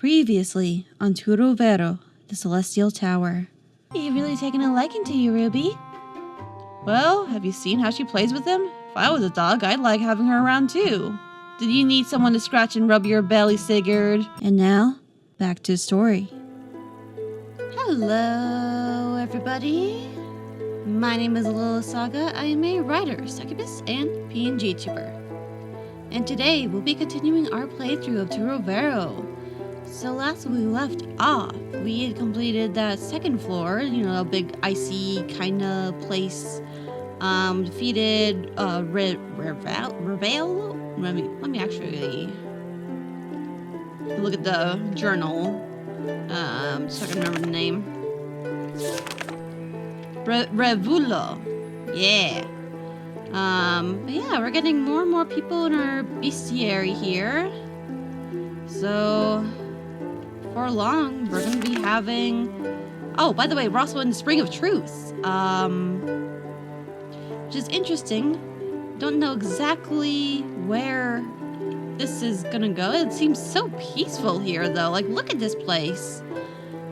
Previously on Turovero, the Celestial Tower. You've really taken a liking to you, Ruby. Well, have you seen how she plays with him? If I was a dog, I'd like having her around too. Did you need someone to scratch and rub your belly, Sigurd? And now, back to the story. Hello, everybody. My name is Lilith Saga. I am a writer, Succubus, and PNGtuber. And today, we'll be continuing our playthrough of Turovero. So last we left off, we had completed that second floor, you know, a big icy kind of place. Defeated Revel. Let me actually look at the journal. So I can remember the name. Revulo. Yeah. But yeah, we're getting more and more people in our bestiary here. So for long, we're going to be having... Oh, by the way, we're also in the Spring of Truth. Which is interesting. Don't know exactly where this is going to go. It seems so peaceful here, though. Like, look at this place.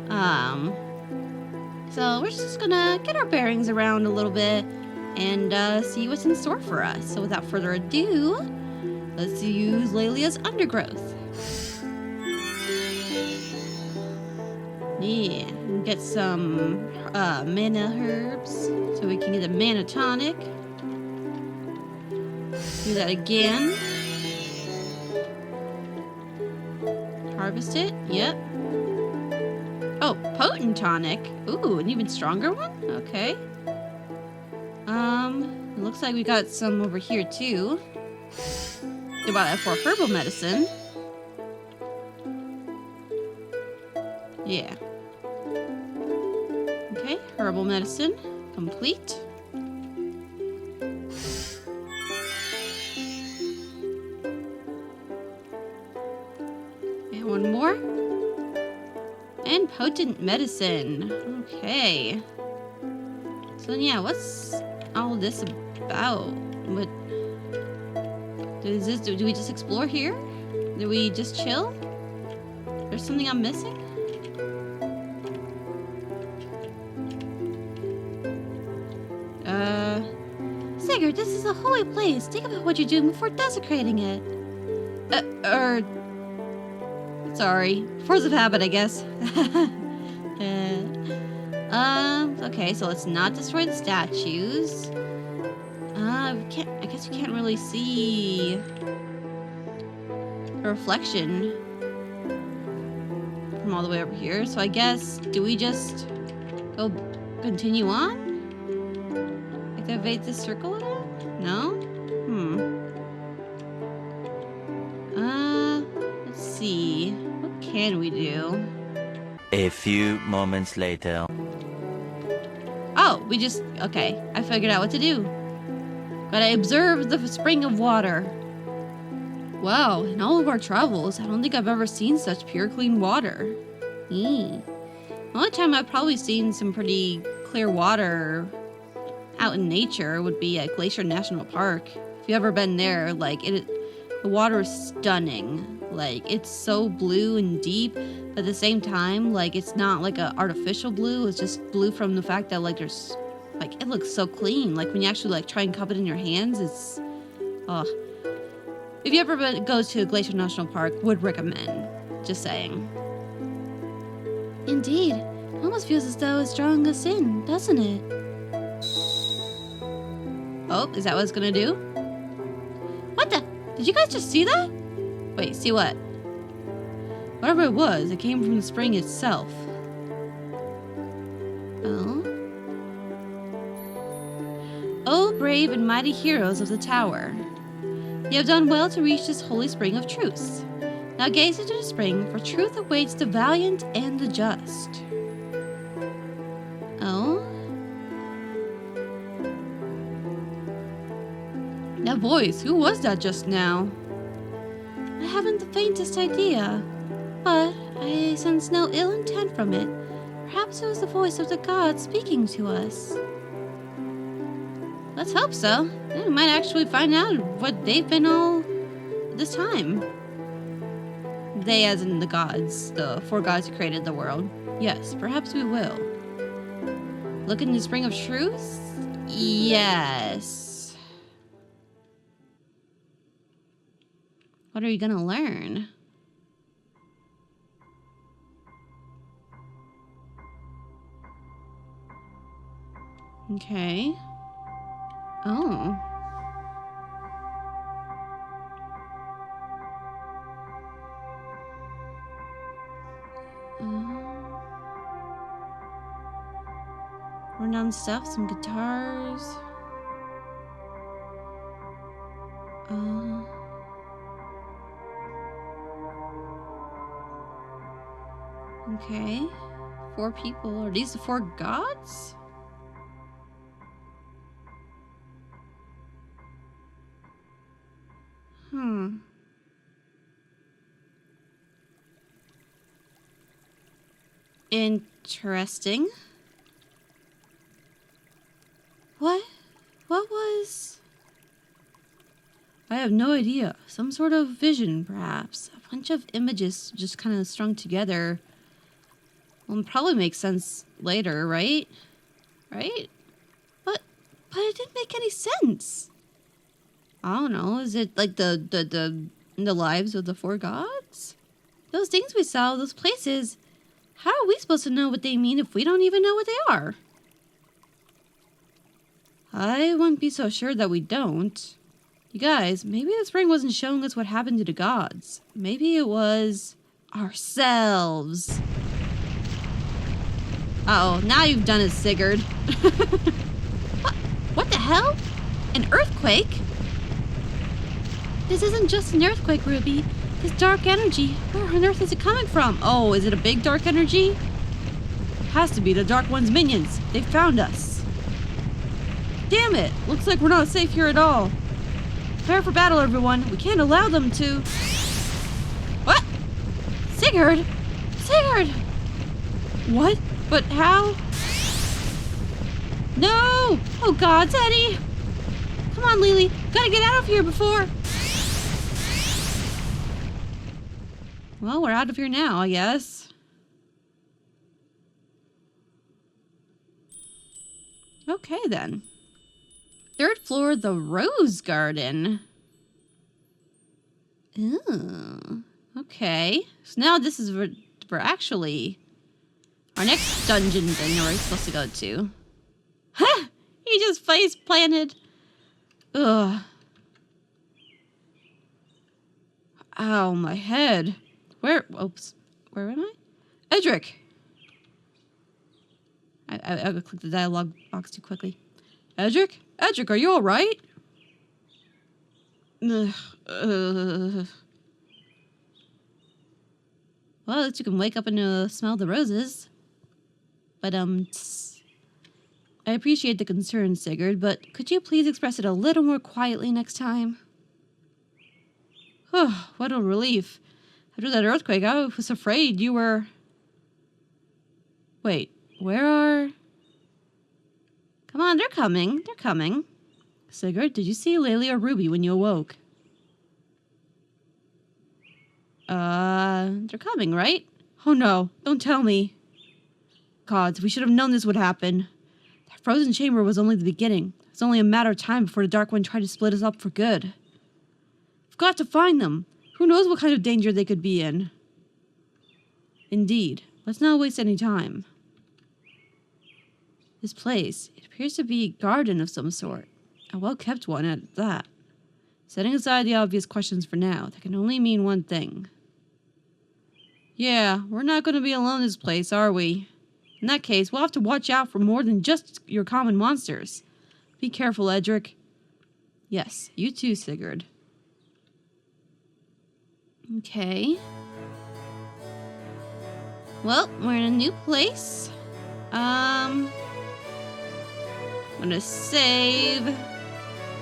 So we're just going to get our bearings around a little bit and see what's in store for us. So without further ado, let's use Lelia's Undergrowth. Yeah, and get some mana herbs so we can get a mana tonic. Do that again. Harvest it. Yep. Oh, potent tonic. Ooh, an even stronger one? Okay. It looks like we got some over here too. They bought that for herbal medicine. Yeah. Okay, herbal medicine complete. And one more. And potent medicine. Okay. So then, yeah, what's all this about? What is this? Do we just explore here? Do we just chill? There's something I'm missing? Sigurd, this is a holy place. Think about what you're doing before desecrating it. Sorry. Force of habit, I guess. Okay, so let's not destroy the statues. I guess you can't really see a reflection from all the way over here. So I guess, do we just go continue on? Activate this circle again? No? Let's see. What can we do? A few moments later. Oh, we just... Okay, I figured out what to do. Gotta observe the spring of water. Wow, in all of our travels, I don't think I've ever seen such pure, clean water. The only time I've probably seen some pretty clear water out in nature would be at Glacier National Park. If you've ever been there, like, the water is stunning. Like, it's so blue and deep, but at the same time, like, it's not like an artificial blue. It's just blue from the fact that, like, there's, like, it looks so clean. Like, when you actually, like, try and cup it in your hands, it's, oh. If you ever go to Glacier National Park, would recommend. Just saying. Indeed. It almost feels as though it's drawing us in, doesn't it? Oh, is that what it's gonna do? What the? Did you guys just see that? Wait, see what? Whatever it was, it came from the spring itself. Oh? Oh, brave and mighty heroes of the tower. You have done well to reach this holy spring of truth. Now gaze into the spring, for truth awaits the valiant and the just. Oh? That voice, who was that just now? I haven't the faintest idea, but I sense no ill intent from it. Perhaps it was the voice of the gods speaking to us. Let's hope so. We might actually find out what they've been all this time. They as in the gods, the 4 gods who created the world. Yes, perhaps we will. Look in the Spring of Truth? Yes. What are you gonna learn? Okay. Oh. Renowned stuff, some guitars. Okay. 4 people. Are these the 4 gods? Interesting. What? What was... I have no idea. Some sort of vision, perhaps. A bunch of images just kind of strung together. Well, it probably makes sense later, right? Right? But it didn't make any sense. I don't know. Is it like the lives of the 4 gods? Those things we saw, those places. How are we supposed to know what they mean if we don't even know what they are? I wouldn't be so sure that we don't. You guys, maybe the spring wasn't showing us what happened to the gods. Maybe it was ourselves. Uh-oh, now you've done it, Sigurd. What the hell? An earthquake? This isn't just an earthquake, Ruby. This dark energy, where on earth is it coming from? Oh, is it a big dark energy? Has to be the Dark One's minions. They found us. Damn it! Looks like we're not safe here at all. Prepare for battle, everyone. We can't allow them to... What? Sigurd? Sigurd! What? But how? No! Oh God, Teddy! Come on, Lily. Gotta get out of here before... Well, we're out of here now, I guess. Okay, then. 3rd floor, the Rose Garden. Ooh. Okay. So now this is where we're actually... Our next dungeon thing we're supposed to go to. Ha! He just face planted. Ugh. Ow, my head. Where? Oops. Where am I? Edric! I clicked the dialogue box too quickly. Edric? Edric, are you alright? Well, at least you can wake up and smell the roses. But, I appreciate the concern, Sigurd, but could you please express it a little more quietly next time? Oh, what a relief. After that earthquake, I was afraid you were... Wait, where are... Come on, they're coming. They're coming. Sigurd, did you see Lily or Ruby when you awoke? They're coming, right? Oh no, don't tell me. Gods, we should have known this would happen. That frozen chamber was only the beginning. It's only a matter of time before the Dark One tried to split us up for good. We've got to find them. Who knows what kind of danger they could be in? Indeed. Let's not waste any time. This place, it appears to be a garden of some sort. A well-kept one at that. Setting aside the obvious questions for now, that can only mean one thing. Yeah, we're not going to be alone in this place, are we? In that case, we'll have to watch out for more than just your common monsters. Be careful, Edric. Yes, you too, Sigurd. Okay. Well, we're in a new place. I'm gonna save.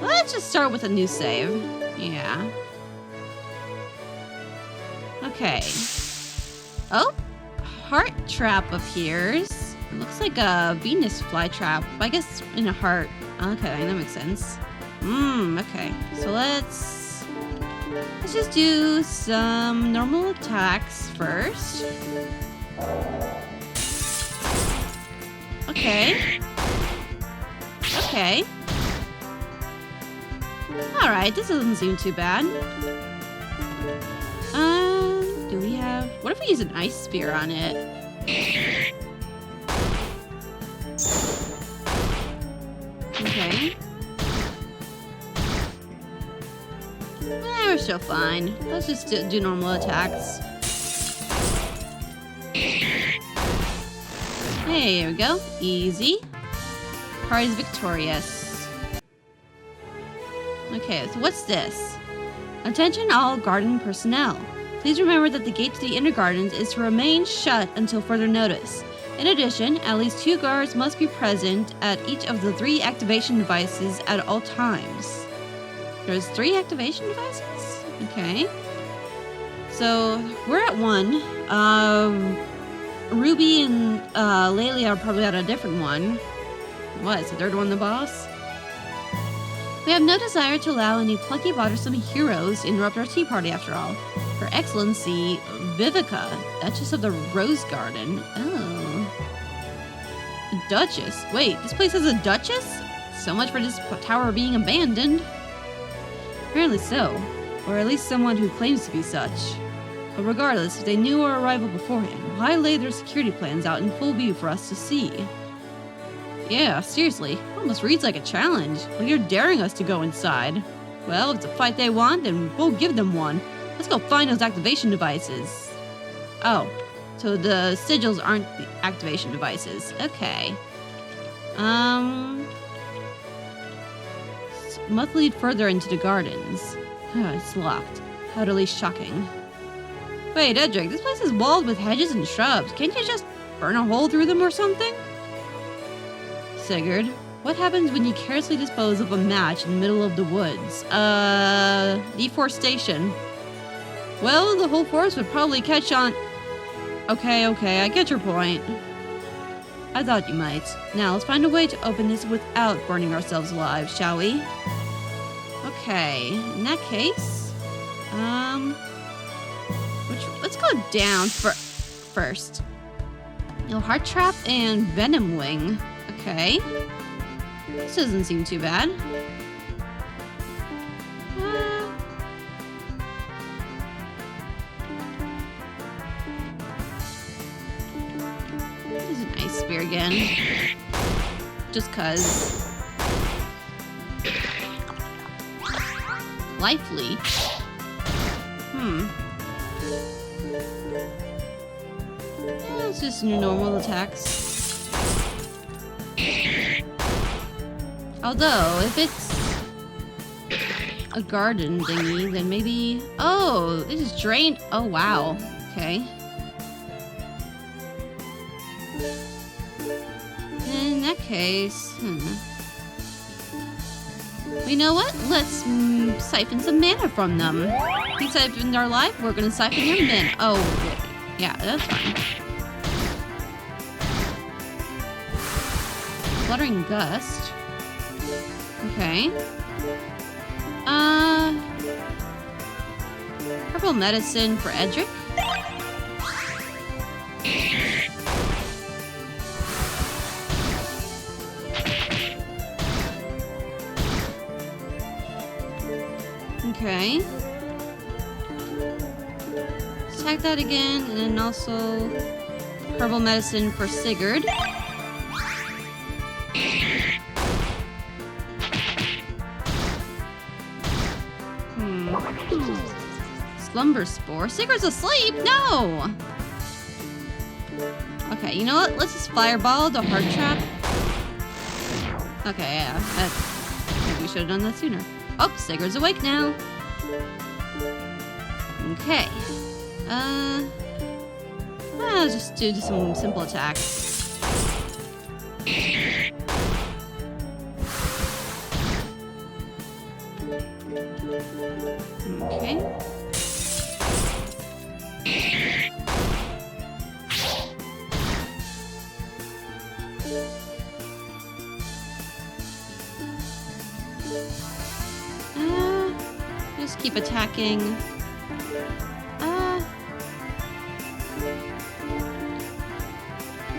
Let's just start with a new save. Yeah. Okay. Oh, heart trap appears. It looks like a Venus flytrap. I guess in a heart. Okay, that makes sense. Okay. So let's Let's just do some normal attacks first. Okay. Okay. Alright, this doesn't seem too bad. Do we have... What if we use an ice spear on it? Okay. We're still fine. Let's just do normal attacks. Hey, here we go. Easy. Party's victorious. Okay, so what's this? Attention all garden personnel. Please remember that the gate to the inner gardens is to remain shut until further notice. In addition, at least 2 guards must be present at each of the 3 activation devices at all times. There's 3 activation devices? Okay. So, we're at 1. Ruby and Laylee are probably at a different one. What, is the 3rd one the boss? We have no desire to allow any plucky, bothersome heroes to interrupt our tea party after all. Her Excellency, Vivica, Duchess of the Rose Garden. Oh. A Duchess? Wait, this place has a Duchess? So much for this tower being abandoned. Apparently so. Or at least someone who claims to be such. But regardless, if they knew our arrival beforehand, why lay their security plans out in full view for us to see? Yeah, seriously, almost reads like a challenge. Like you're daring us to go inside. Well, if it's a fight they want, then we'll give them one. Let's go find those activation devices. Oh, so the sigils aren't the activation devices. Okay. Must lead further into the gardens. It's locked. Utterly shocking. Wait, Edric, this place is walled with hedges and shrubs. Can't you just burn a hole through them or something? Sigurd, what happens when you carelessly dispose of a match in the middle of the woods? Deforestation. Well, the whole forest would probably catch on... Okay, I get your point. I thought you might. Now, let's find a way to open this without burning ourselves alive, shall we? Okay, in that case... let's go down first. Heart Trap and Venom Wing. Okay. This doesn't seem too bad. This is an ice spear again. Just cause. Life leech. It's just normal attacks. Although, if it's a garden thingy, then maybe... Oh, this is drained. Oh, wow. Okay. In that case... You know what? Let's siphon some mana from them. We siphoned our life, we're gonna siphon your mana. Oh, yeah, that's fine. Fluttering Gust. Okay. Purple Medicine for Edric. Okay. Attack that again, and then also Purple Medicine for Sigurd. Slumber Spore. Sigurd's asleep? No! Okay, you know what? Let's just fireball the Heart Trap. Okay, yeah. Maybe we should have done that sooner. Oh, Sigurd's awake now. Okay. I'll just do some simple attacks. Okay. keep attacking.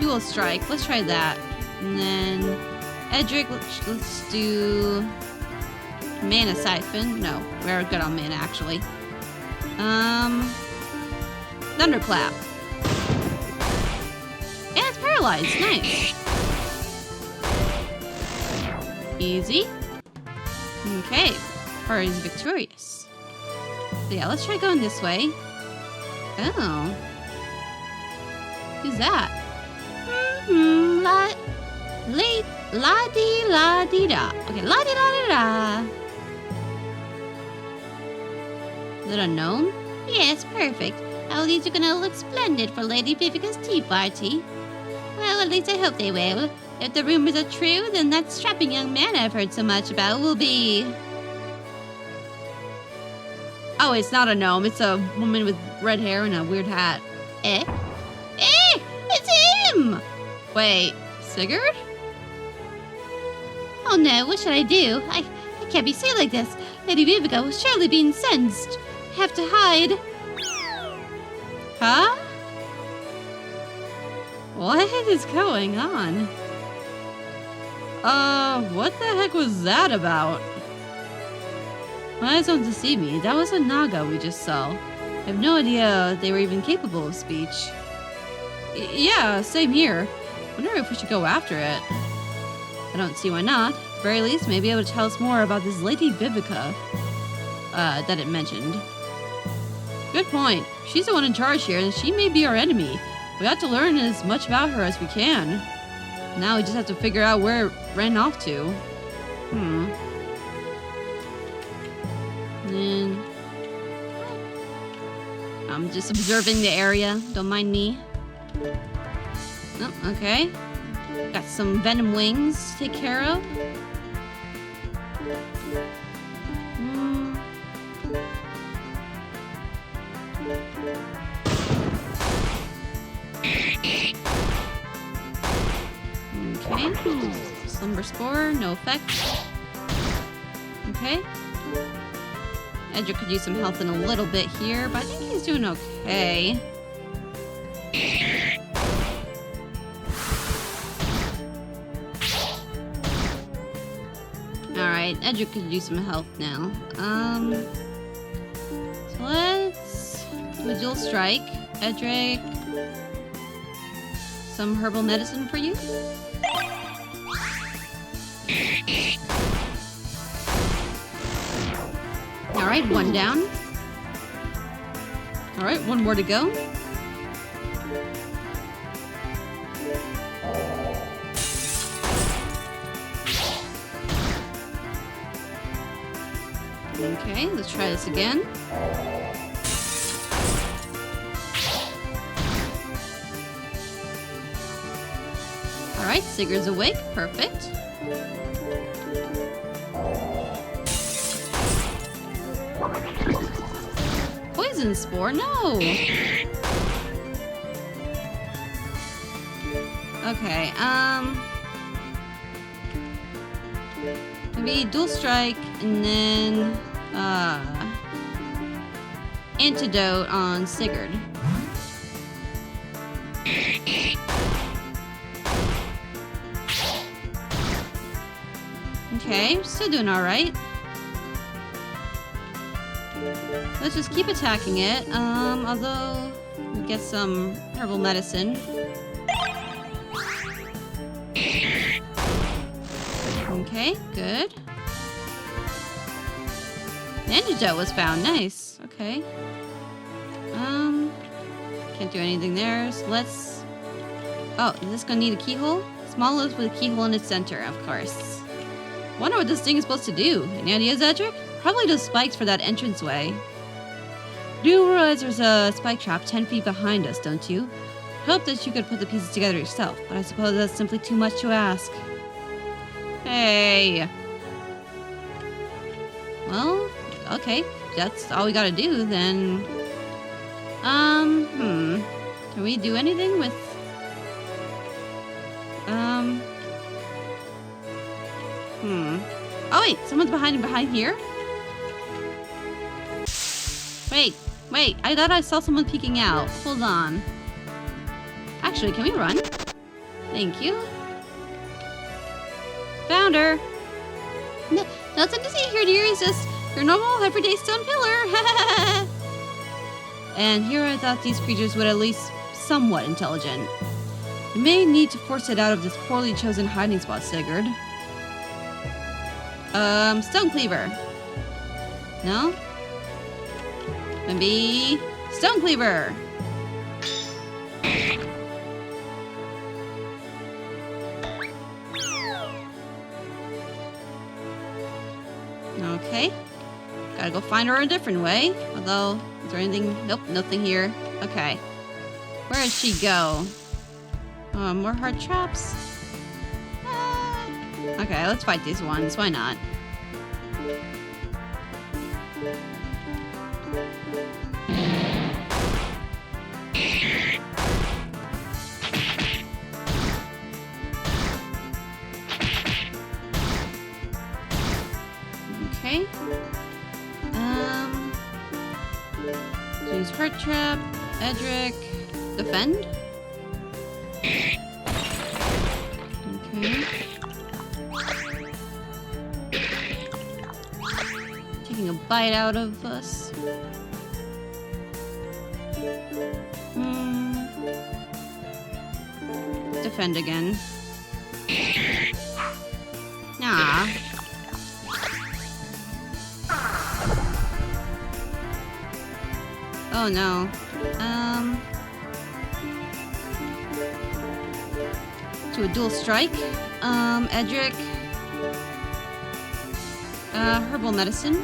Dual strike. Let's try that. And then Edric, let's do mana siphon. No, we're good on mana actually. Thunderclap. And it's paralyzed. Nice. Easy. Okay. Or is victorious. So yeah, let's try going this way. Oh. Who's that? La-dee-la-dee-da. Okay, la-dee-la-dee-da. Is it a gnome? Yes, perfect. All these are gonna look splendid for Lady Vivica's tea party. Well, at least I hope they will. If the rumors are true, then that strapping young man I've heard so much about will be... Oh, it's not a gnome. It's a woman with red hair and a weird hat. Eh? Eh! It's him! Wait, Sigurd? Oh no, what should I do? I can't be seen like this. Lady Vivica will surely be incensed. I have to hide. Huh? What is going on? What the heck was that about? My eyes don't deceive me. That was a Naga we just saw. I have no idea they were even capable of speech. Yeah, same here. Wonder if we should go after it. I don't see why not. At the very least, maybe able to tell us more about this Lady Vivica that it mentioned. Good point. She's the one in charge here, and she may be our enemy. We have to learn as much about her as we can. Now we just have to figure out where it ran off to. And I'm just observing the area. Don't mind me. Oh, okay. Got some venom wings to take care of. Okay. Slumber Spore, no effect. Okay. Edric could use some health in a little bit here, but I think he's doing okay. Alright, Edric could use some health now. So let's do a dual strike. Edric, some herbal medicine for you. Alright, one down. Alright, one more to go. Okay, let's try this again. Alright, Sigurd's awake. Perfect. Poison spore? No! Okay, maybe dual strike and then antidote on Sigurd. Okay, still doing alright. Let's just keep attacking it. Although we get some herbal medicine. Okay, good. The antidote was found. Nice. Okay. Can't do anything there. So let's... Oh, is this gonna need a keyhole? Small loaf with a keyhole in its center, of course. Wonder what this thing is supposed to do. Any ideas, Edric? Probably those spikes for that entranceway. Do realize there's a spike trap 10 feet behind us, don't you? Hope that you could put the pieces together yourself, but I suppose that's simply too much to ask. Hey. Well, okay. That's all we gotta do, then. Can we do anything with... Oh wait, someone's behind here? Wait, wait. I thought I saw someone peeking out. Hold on. Actually, can we run? Thank you. Found her. Nothing to see here, dear. It's just your normal everyday stone pillar. And here I thought these creatures would at least somewhat intelligent. You may need to force it out of this poorly chosen hiding spot, Sigurd. Stone cleaver. No? Maybe stone cleaver. Okay. Gotta go find her a different way. Although, is there anything? Nope, nothing here. Okay. Where did she go? Oh, more hard traps. Okay, let's fight these ones. Why not? Okay. Use Heart Trap, Edric, defend. Okay. Taking a bite out of us. Defend again. Nah. Oh no. To a dual strike. Edric. Herbal medicine.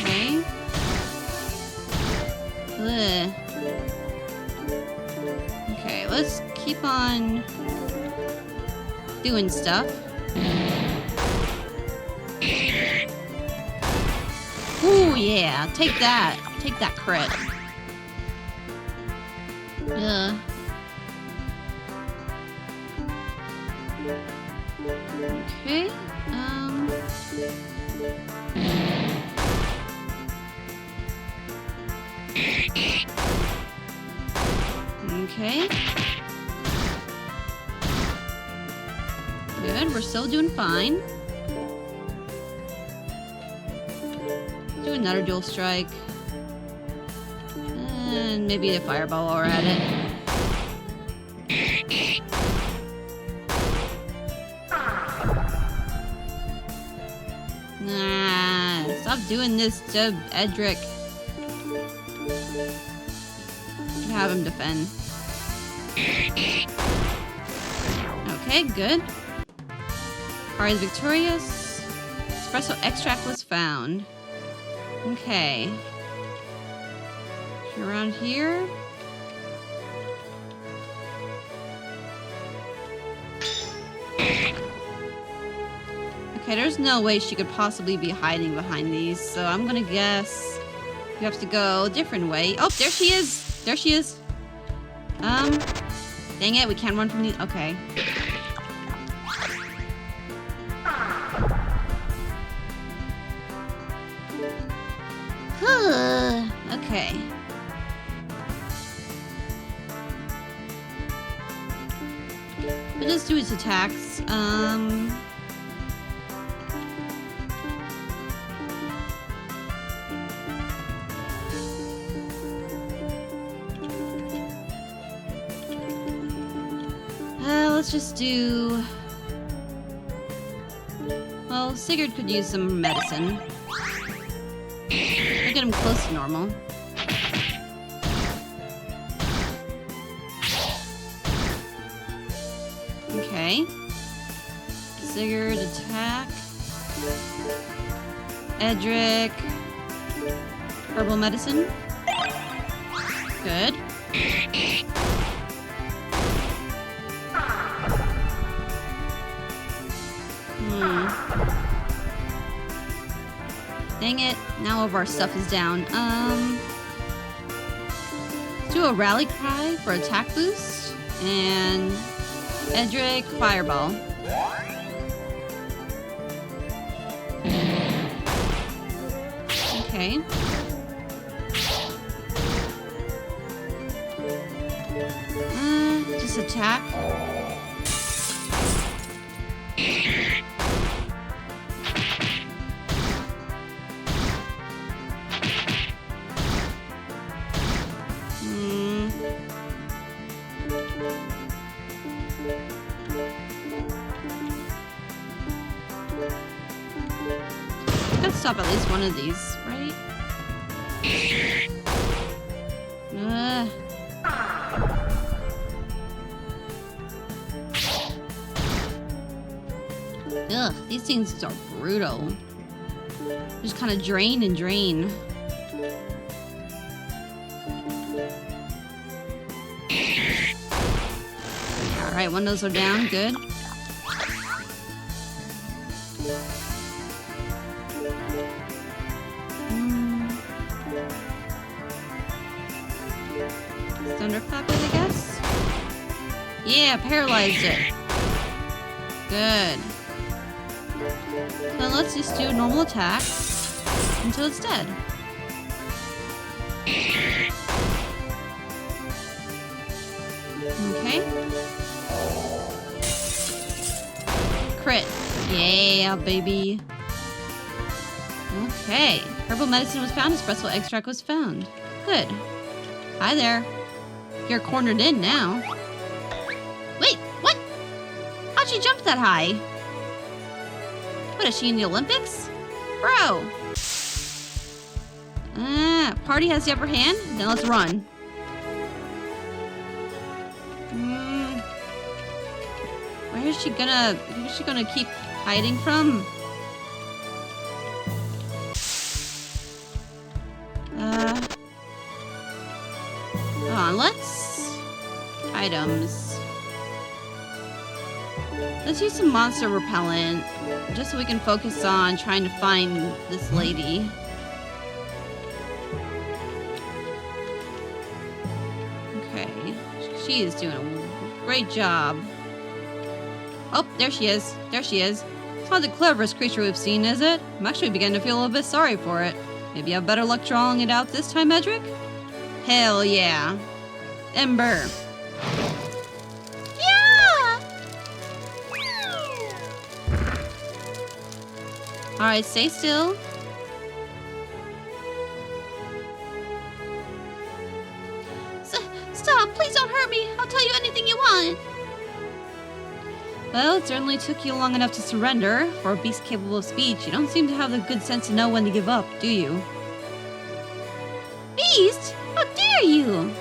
Okay. Ugh. Okay, let's keep on doing stuff. Ooh, yeah. Take that. Take that crit. Ugh. Okay. Okay. Good, we're still doing fine. Do another dual strike. And maybe a fireball while we're at it. Nah, stop doing this to Edric. Have him defend. Okay, good. Party is victorious. Espresso extract was found. Okay. Around here. Okay, there's no way she could possibly be hiding behind these, so I'm gonna guess you have to go a different way. Oh, there she is! There she is! Dang it, we can't run from these. Okay. Okay. We'll just do its attacks. Let's just do... Well, Sigurd could use some medicine. We'll get him close to normal. Okay. Sigurd attack. Edric. Herbal medicine. Good. Dang it. Now all of our stuff is down. Do a rally cry for attack boost. And Edric, fireball. Okay. Just attack. Gotta stop at least one of these, right? Ugh, these things are brutal. Just kind of drain and drain. Alright, one of those are down, good. Thunderclap it, I guess? Yeah, paralyzed it. Good. Then let's just do a normal attack until it's dead. Okay. Crit. Yeah, baby. Okay. Herbal medicine was found. Espresso extract was found. Good. Hi there. You're cornered in now. Wait, what? How'd she jump that high? What, is she in the Olympics? Bro! Party has the upper hand? Then let's run. Where is she gonna keep hiding from? Hold on, let's... Items. Let's use some monster repellent, just so we can focus on trying to find this lady. Okay, she is doing a great job. Oh, there she is. There she is. It's not the cleverest creature we've seen, is it? I'm actually beginning to feel a little bit sorry for it. Maybe you have better luck drawing it out this time, Edric? Hell yeah. Ember. Alright, stay still. Stop! Please don't hurt me! I'll tell you anything you want! Well, it certainly took you long enough to surrender. For a beast capable of speech, you don't seem to have the good sense to know when to give up, do you? Beast? How dare you!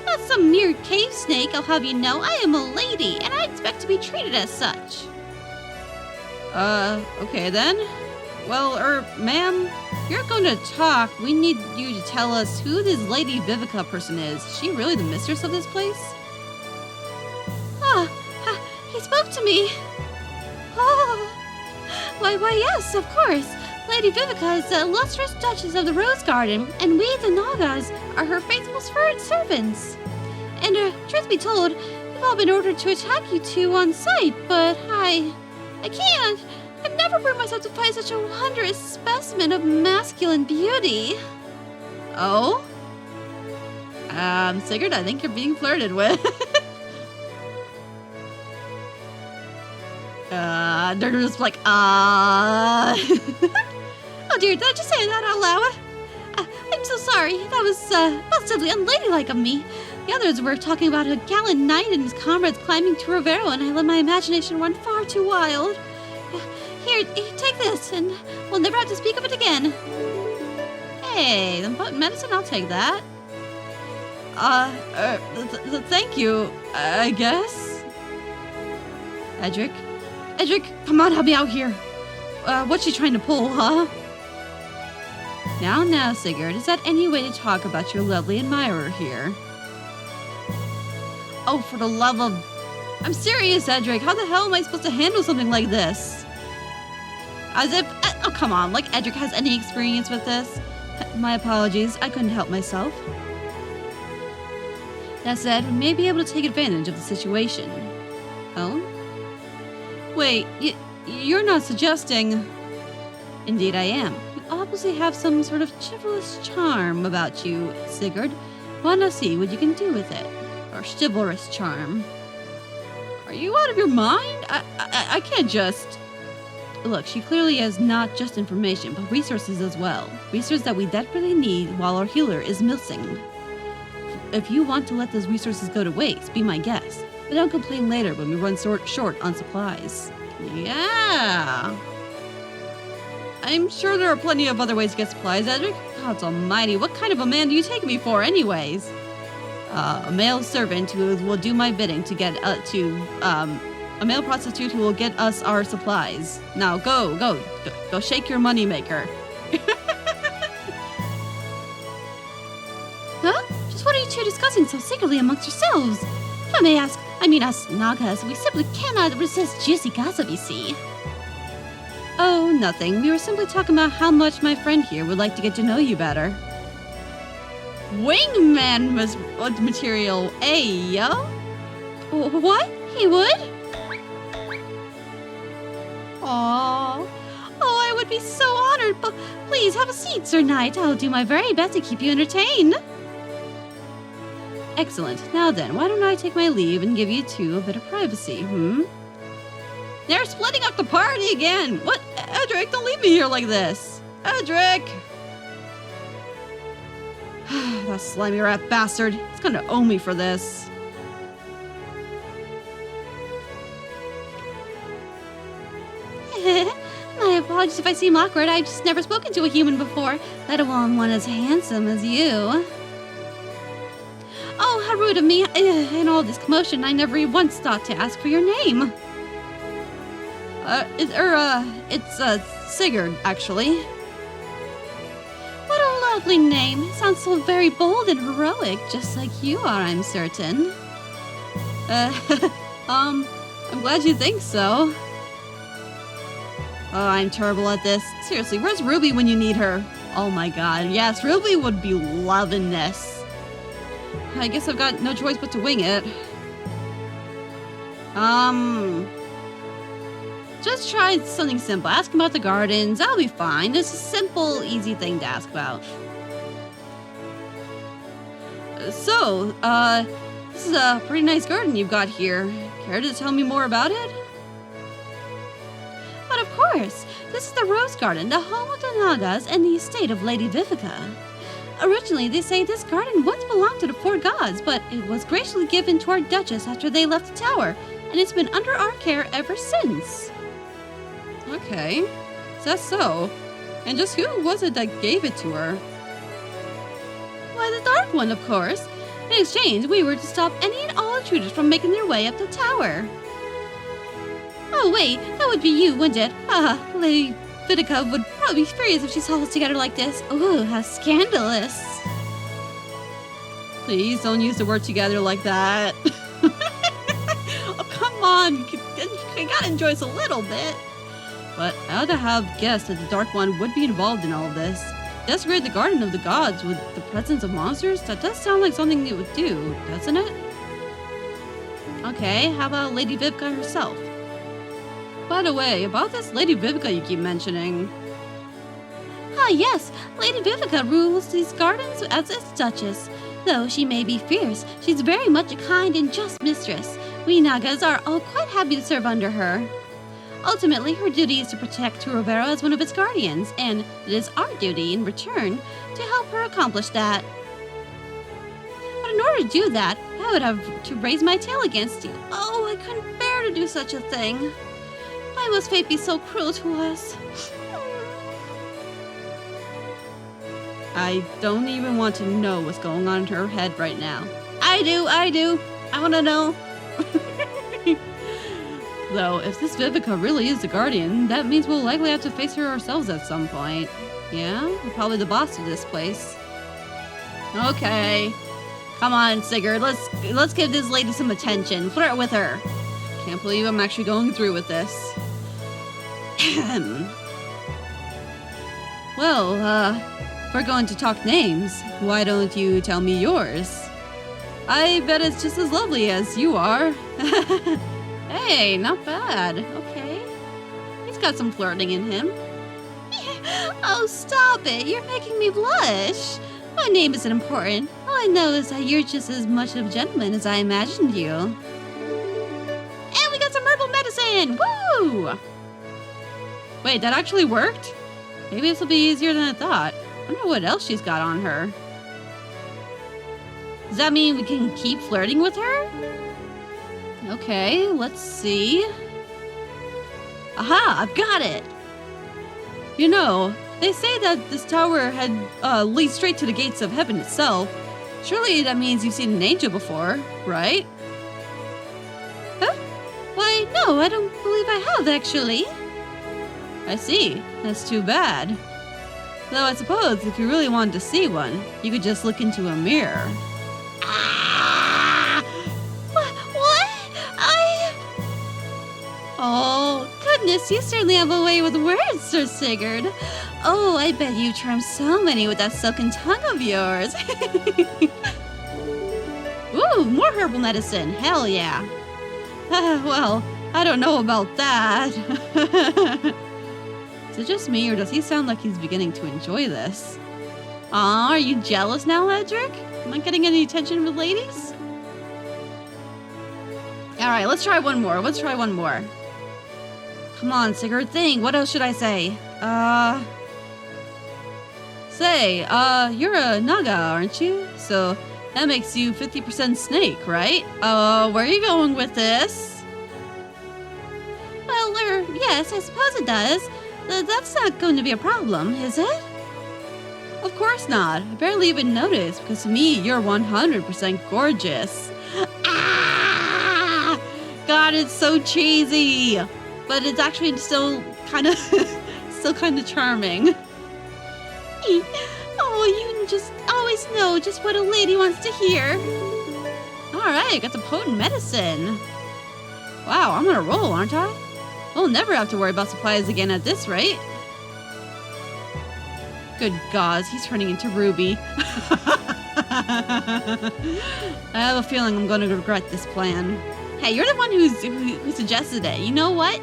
Not some mere cave snake, I'll have you know. I am a lady, and I expect to be treated as such. Okay then. Well, ma'am, if you're going to talk, we need you to tell us who this Lady Vivica person is. Is she really the mistress of this place? He spoke to me. Oh, why, yes, of course. Lady Vivica is the illustrious Duchess of the Rose Garden, and we, the Nagas, are her faithful servants. And, truth be told, we've all been ordered to attack you two on sight, but I can't. I'd never bring myself to fight such a wondrous specimen of masculine beauty. Oh? Sigurd, I think you're being flirted with. They're just like, Oh dear, did I just say that out loud? I'm so sorry. That was, possibly unladylike of me. The others were talking about a gallant knight and his comrades climbing Turovero, and I let my imagination run far too wild. Here, take this, and we'll never have to speak of it again. Hey, the medicine, I'll take that. Thank you, I guess. Edric, come on, help me out here. What's she trying to pull, huh? Now, Sigurd, is that any way to talk about your lovely admirer here? Oh, for the love of... I'm serious, Edric. How the hell am I supposed to handle something like this? As if... Oh, come on. Like Edric has any experience with this? My apologies. I couldn't help myself. That said, we may be able to take advantage of the situation. Oh? Wait, you're not suggesting... Indeed I am. You obviously have some sort of chivalrous charm about you, Sigurd. Wanna see what you can do with it. Or chivalrous charm. Are you out of your mind? I can't just... Look, she clearly has not just information, but resources as well. Resources that we desperately need while our healer is missing. If you want to let those resources go to waste, be my guest. But don't complain later when we run short on supplies. Yeah! I'm sure there are plenty of other ways to get supplies, Edric. God almighty, what kind of a man do you take me for anyways? A male servant who will do my bidding to get a male prostitute who will get us our supplies. Now go shake your moneymaker. Huh? Just what are you two discussing so secretly amongst yourselves? If I may ask, us Nagas, we simply cannot resist juicy gossip, you see. Oh, nothing. We were simply talking about how much my friend here would like to get to know you better. Wingman material, yo? What? He would? Aww. Oh, I would be so honored, but please have a seat, Sir Knight. I'll do my very best to keep you entertained. Excellent. Now then, why don't I take my leave and give you two a bit of privacy, They're splitting up the party again! What? Edric, don't leave me here like this! Edric! That slimy rat bastard. He's gonna owe me for this. My apologies if I seem awkward. I've just never spoken to a human before, let alone one as handsome as you. Oh, how rude of me. In all this commotion, I never once thought to ask for your name. It's Sigurd, actually. What a lovely name. It sounds so very bold and heroic, just like you are, I'm certain. I'm glad you think so. Oh, I'm terrible at this. Seriously, where's Ruby when you need her? Oh my god, yes, Ruby would be loving this. I guess I've got no choice but to wing it. Just try something simple. Ask about the gardens. That'll be fine. It's a simple, easy thing to ask about. So, this is a pretty nice garden you've got here. Care to tell me more about it? But of course, this is the Rose Garden, the home of the Nagas and the estate of Lady Vivica. Originally, they say this garden once belonged to the four gods, but it was graciously given to our Duchess after they left the tower, and it's been under our care ever since. Okay, is that so? And just who was it that gave it to her? Why, the Dark One, of course. In exchange, we were to stop any and all intruders from making their way up the tower. Oh wait, that would be you, wouldn't it? Lady Vidica would probably be furious if she saw us together like this. Ooh, how scandalous. Please don't use the word together like that. Oh, come on, you gotta enjoy us a little bit. But I ought to have guessed that the Dark One would be involved in all of this. Desecrate the Garden of the Gods with the presence of monsters? That does sound like something it would do, doesn't it? Okay, how about Lady Vivica herself? By the way, about this Lady Vivica you keep mentioning. Ah yes, Lady Vivica rules these gardens as its Duchess. Though she may be fierce, she's very much a kind and just mistress. We Nagas are all quite happy to serve under her. Ultimately, her duty is to protect Turovero as one of its guardians, and it is our duty, in return, to help her accomplish that. But in order to do that, I would have to raise my tail against you. Oh, I couldn't bear to do such a thing. Why must fate be so cruel to us? I don't even want to know what's going on in her head right now. I do. I want to know. Though, if this Vivica really is the guardian, that means we'll likely have to face her ourselves at some point. Yeah? We're probably the boss of this place. Okay. Come on, Sigurd. Let's give this lady some attention. Flirt with her. Can't believe I'm actually going through with this. Well, if we're going to talk names, why don't you tell me yours? I bet it's just as lovely as you are. Hey, not bad. Okay. He's got some flirting in him. Oh, stop it. You're making me blush. My name isn't important. All I know is that you're just as much of a gentleman as I imagined you. And we got some herbal medicine! Woo! Wait, that actually worked? Maybe this will be easier than I thought. I wonder what else she's got on her. Does that mean we can keep flirting with her? Okay, let's see. Aha, I've got it! You know, they say that this tower leads straight to the gates of heaven itself. Surely that means you've seen an angel before, right? Huh? Why, no, I don't believe I have, actually. I see. That's too bad. Though I suppose if you really wanted to see one, you could just look into a mirror. Ah! What? Oh, goodness, you certainly have a way with words, Sir Sigurd. Oh, I bet you charm so many with that silken tongue of yours. Ooh, more herbal medicine. Hell yeah. Well, I don't know about that. Is it just me, or does he sound like he's beginning to enjoy this? Aw, are you jealous now, Edric? Am I getting any attention with ladies? Alright, let's try one more. Come on, Sigurd, think. What else should I say? You're a Naga, aren't you? So that makes you 50% snake, right? Where are you going with this? Well, yes, I suppose it does. That's not going to be a problem, is it? Of course not. I barely even noticed, because to me, you're 100% gorgeous. Ah! God, it's so cheesy. But it's actually still kind of charming. Oh, you just always know just what a lady wants to hear. Alright, got some potent medicine. Wow, I'm on a roll, aren't I? We'll never have to worry about supplies again at this rate. Good gods, he's turning into Ruby. I have a feeling I'm going to regret this plan. Hey, you're the one who suggested it. You know what?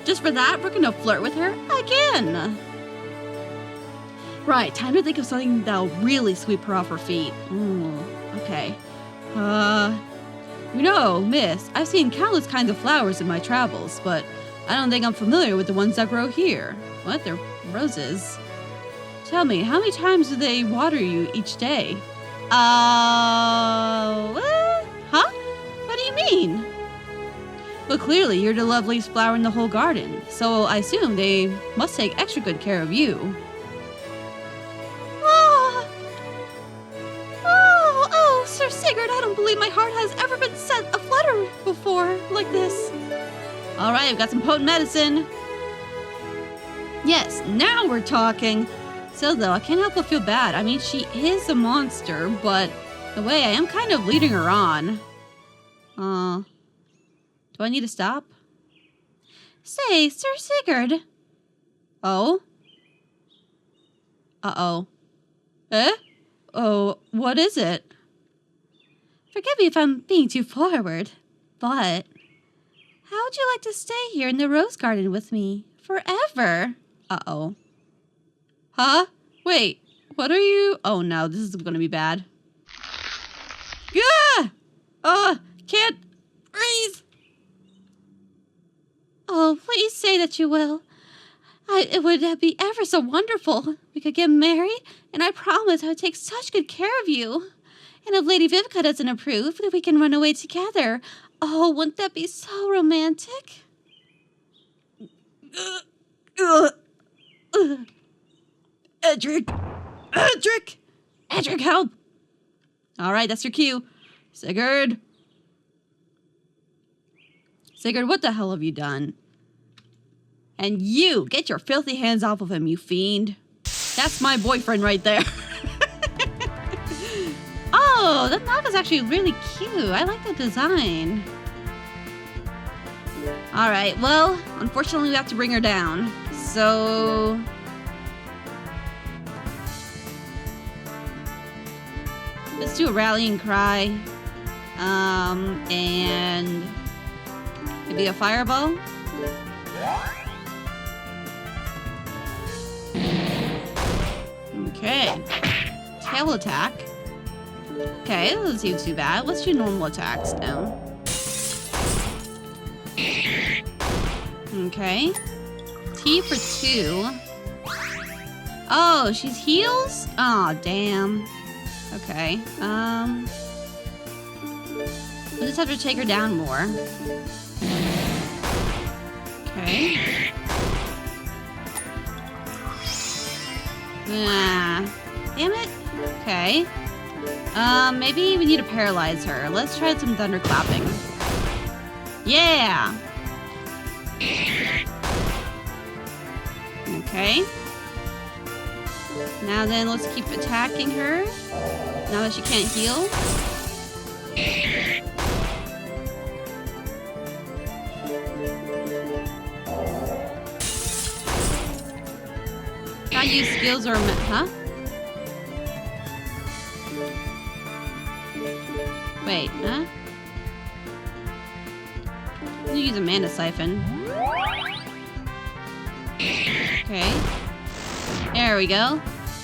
Just for that, we're going to flirt with her again. Right, time to think of something that'll really sweep her off her feet. Ooh, okay. You know, miss, I've seen countless kinds of flowers in my travels, but I don't think I'm familiar with the ones that grow here. What? They're roses. Tell me, how many times do they water you each day? Huh? What do you mean? Well, clearly you're the loveliest flower in the whole garden, so I assume they must take extra good care of you. Oh, Sir Sigurd, I don't believe my heart has ever been set aflutter before like this. All right, I've got some potent medicine. Yes, now we're talking. Still, though, I can't help but feel bad. I mean, she is a monster, but in a way, I am kind of leading her on. Do I need to stop? Say, Sir Sigurd. Oh? Uh-oh. Eh? Oh, what is it? Forgive me if I'm being too forward, but how would you like to stay here in the rose garden with me forever? Uh-oh. Huh? Wait, what are you? Oh no, this is gonna be bad. Yeah! Can't breathe. Oh, please say that you will. It would be ever so wonderful. We could get married, and I promise I would take such good care of you. And if Lady Vivica doesn't approve, then we can run away together. Oh, wouldn't that be so romantic? Edric! Edric, help! Alright, that's your cue. Sigurd, what the hell have you done? And you, get your filthy hands off of him, you fiend. That's my boyfriend right there. Oh, that knob is actually really cute. I like the design. Alright, well, unfortunately we have to bring her down. So... let's do a rallying cry. And... Could be a fireball. Okay. Tail attack. Okay, that doesn't seem too bad. Let's do normal attacks now. Okay. T for 2. Oh, she's heals? Oh, damn. Okay. We'll just have to take her down more. Okay. Ah, damn it. Okay. Maybe we need to paralyze her. Let's try some thunderclapping. Yeah! Okay. Now then, let's keep attacking her. Now that she can't heal. Can't use skills or... Huh? Wait, huh? You use a mana siphon. Okay. There we go.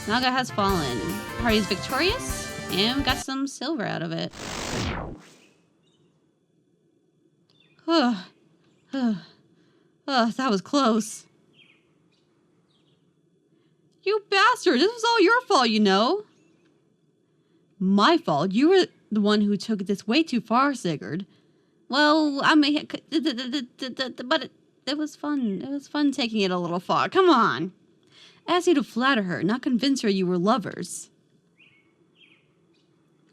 Naga has fallen. Party's victorious, and we got some silver out of it. Oh, that was close. You bastard! This was all your fault, you know. My fault? You were the one who took this way too far, Sigurd. Well, I mean, but it was fun. It was fun taking it a little far. Come on. I asked you to flatter her, not convince her you were lovers.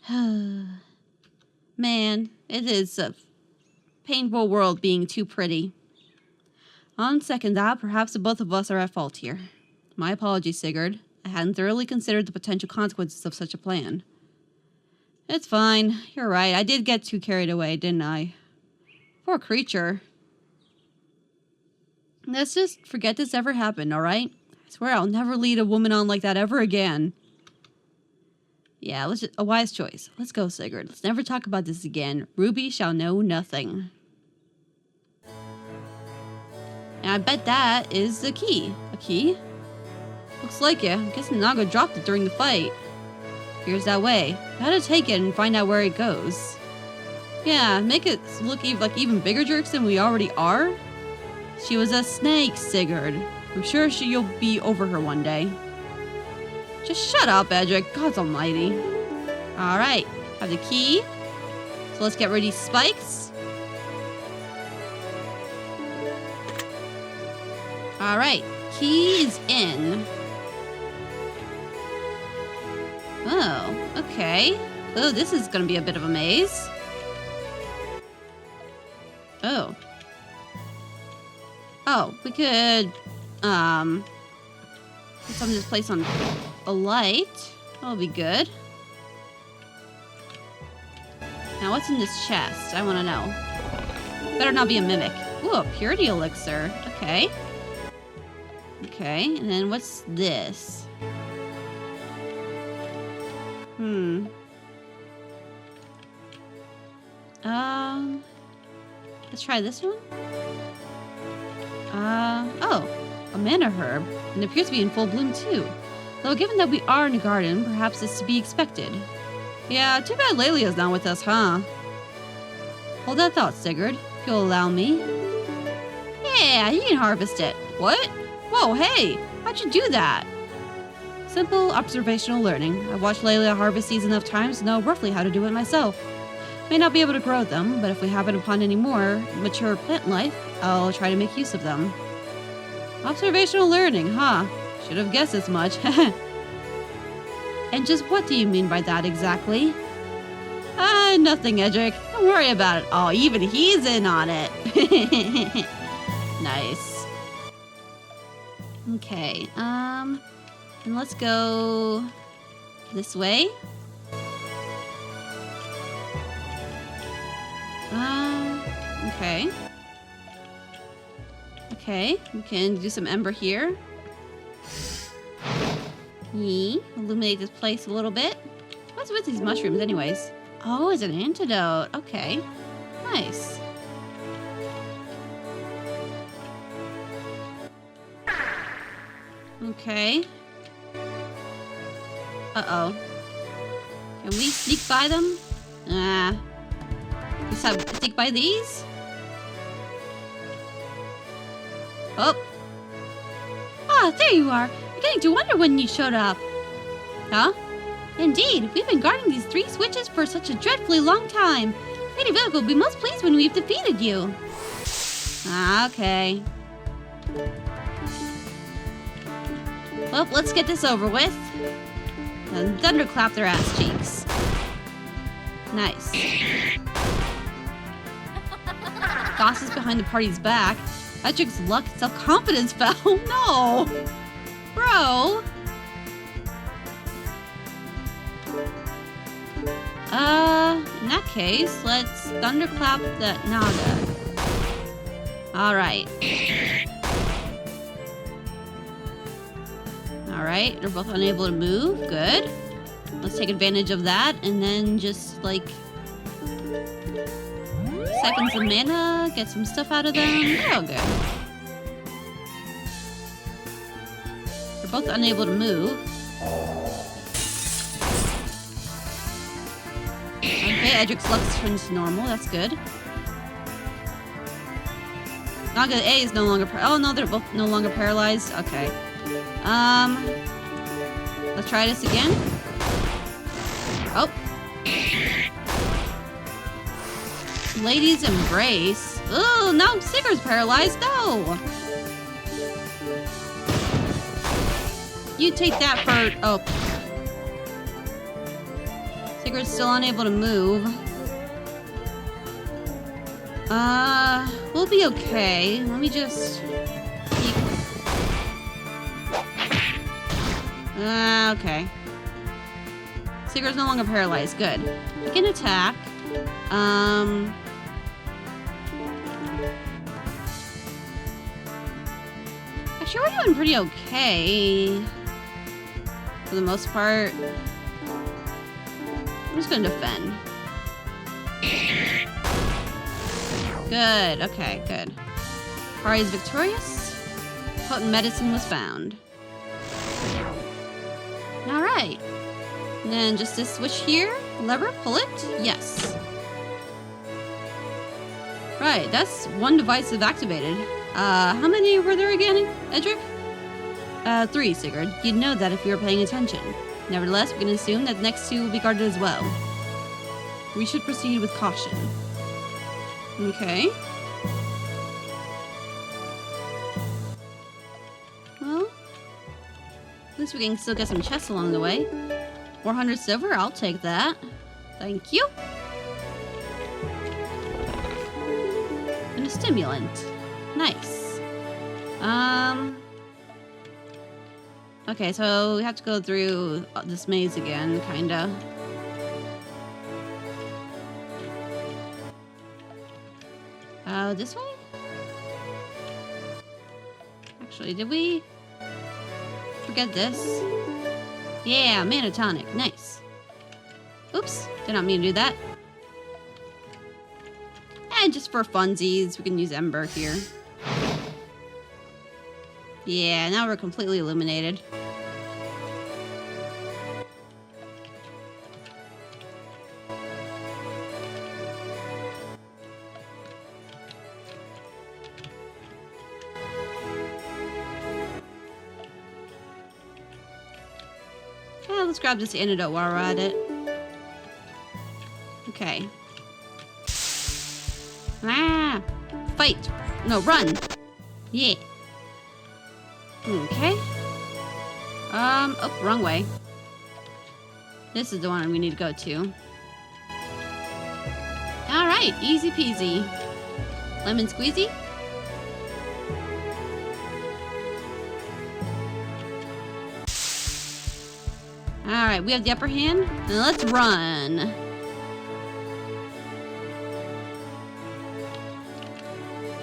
Man, it is a painful world being too pretty. On second thought, perhaps the both of us are at fault here. My apologies, Sigurd. I hadn't thoroughly considered the potential consequences of such a plan. It's fine. You're right. I did get too carried away, didn't I? Poor creature. Let's just forget this ever happened, alright? I swear I'll never lead a woman on like that ever again. Yeah, a wise choice. Let's go, Sigurd. Let's never talk about this again. Ruby shall know nothing. And I bet that is the key. A key? Looks like it. I'm guessing Naga dropped it during the fight. Here's that way. Gotta take it and find out where it goes. Yeah, make it look like even bigger jerks than we already are. She was a snake, Sigurd. I'm sure you'll be over her one day. Just shut up, Edric. God's almighty. Alright, have the key. So let's get rid of these spikes. Alright, key is in. Oh, okay. Oh, this is gonna be a bit of a maze. Oh. Oh, we could, put some of this place on a light. That'll be good. Now, what's in this chest? I want to know. Better not be a mimic. Ooh, a purity elixir. Okay. Okay, and then what's this? Let's try this one. Oh, a mana herb. And it appears to be in full bloom too. Though given that we are in a garden, perhaps it's to be expected. Yeah, too bad Lelia's not with us, huh? Hold that thought, Sigurd, if you'll allow me. Yeah, you can harvest it. What? Whoa, hey! How'd you do that? Simple observational learning. I've watched Lelia harvest these enough times to know roughly how to do it myself. May not be able to grow them, but if we happen upon any more mature plant life, I'll try to make use of them. Observational learning, huh? Should have guessed as much. And just what do you mean by that exactly? Nothing, Edric. Don't worry about it. Oh, even he's in on it. Nice. Okay, and let's go this way. Okay. Okay, we can do some ember here. Illuminate this place a little bit. What's with these mushrooms anyways? Oh, it's an antidote. Okay. Nice. Okay. Uh-oh. Can we sneak by them? Let's sneak by these? Oh. Ah, there you are. Beginning to wonder when you showed up. Huh? Indeed, we've been guarding these 3 switches for such a dreadfully long time. Lady Vivica will be most pleased when we've defeated you. Okay. Well, let's get this over with. And thunderclap their ass cheeks. Nice. Goss is behind the party's back. Edric's luck and self-confidence fell. No! Bro! In that case, let's thunderclap the Naga. Alright. Alright, they're both unable to move. Good. Let's take advantage of that and then just, like, siphon some mana, get some stuff out of them. They're all good. They're both unable to move. Okay, Edric's luck turns to normal. That's good. Naga A is no longer oh no, they're both no longer paralyzed. Okay. Let's try this again. Oh. Ladies embrace. Oh, no, Sigurd's paralyzed. No. You take that for oh. Sigurd's still unable to move. We'll be okay. Let me just peek. Okay. Sigurd's no longer paralyzed. Good. We can attack. Actually, we're doing pretty okay. For the most part. I'm just gonna defend. Good. Okay, good. Kari is victorious. Potent medicine was found. Alright. And then just this switch here. Lever, pull it. Yes. Right, that's one device I've activated. How many were there again, Edric? 3, Sigurd. You'd know that if you were paying attention. Nevertheless, we can assume that the next 2 will be guarded as well. We should proceed with caution. Okay. Well, at least we can still get some chests along the way. 400 silver, I'll take that. Thank you. And a stimulant. Nice. Okay, so we have to go through this maze again, kinda. This way? Actually, did we forget this? Yeah, mana tonic. Nice. Oops, did not mean to do that. And just for funsies, we can use Ember here. Yeah, now we're completely illuminated. Let's grab this antidote while we're at it. Okay. Ah! Fight! No, run! Yeah. Okay. Oh, wrong way. This is the one we need to go to. Alright, easy peasy. Lemon squeezy? Alright, we have the upper hand. Now let's run.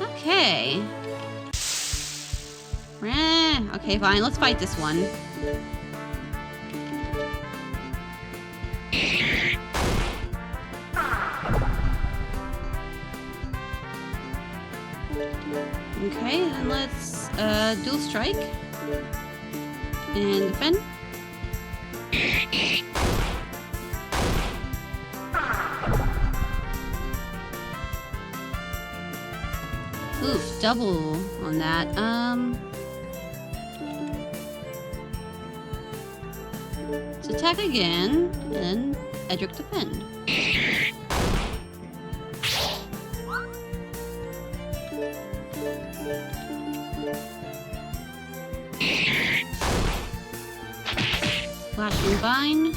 Okay. Okay, fine. Let's fight this one. Okay, then let's dual strike. And defend. Oof, double on that. Let's attack again, and Edric defend. Flashing Vine.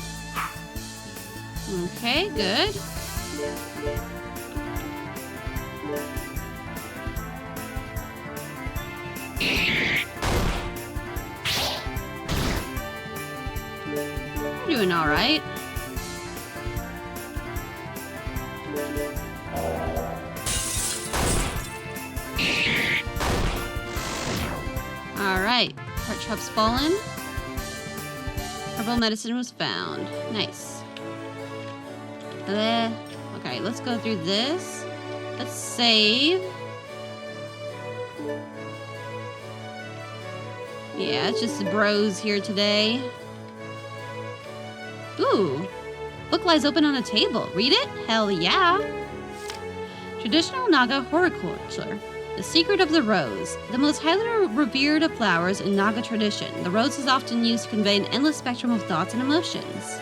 Okay, good. You're doing all right. All right, heart trap's fallen. Herbal medicine was found. Nice. Okay, let's go through this. Let's save. Yeah, it's just the bros here today. Ooh, book lies open on a table. Read it? Hell yeah. Traditional Naga horticulture. The secret of the rose. The most highly revered of flowers in Naga tradition, the rose is often used to convey an endless spectrum of thoughts and emotions.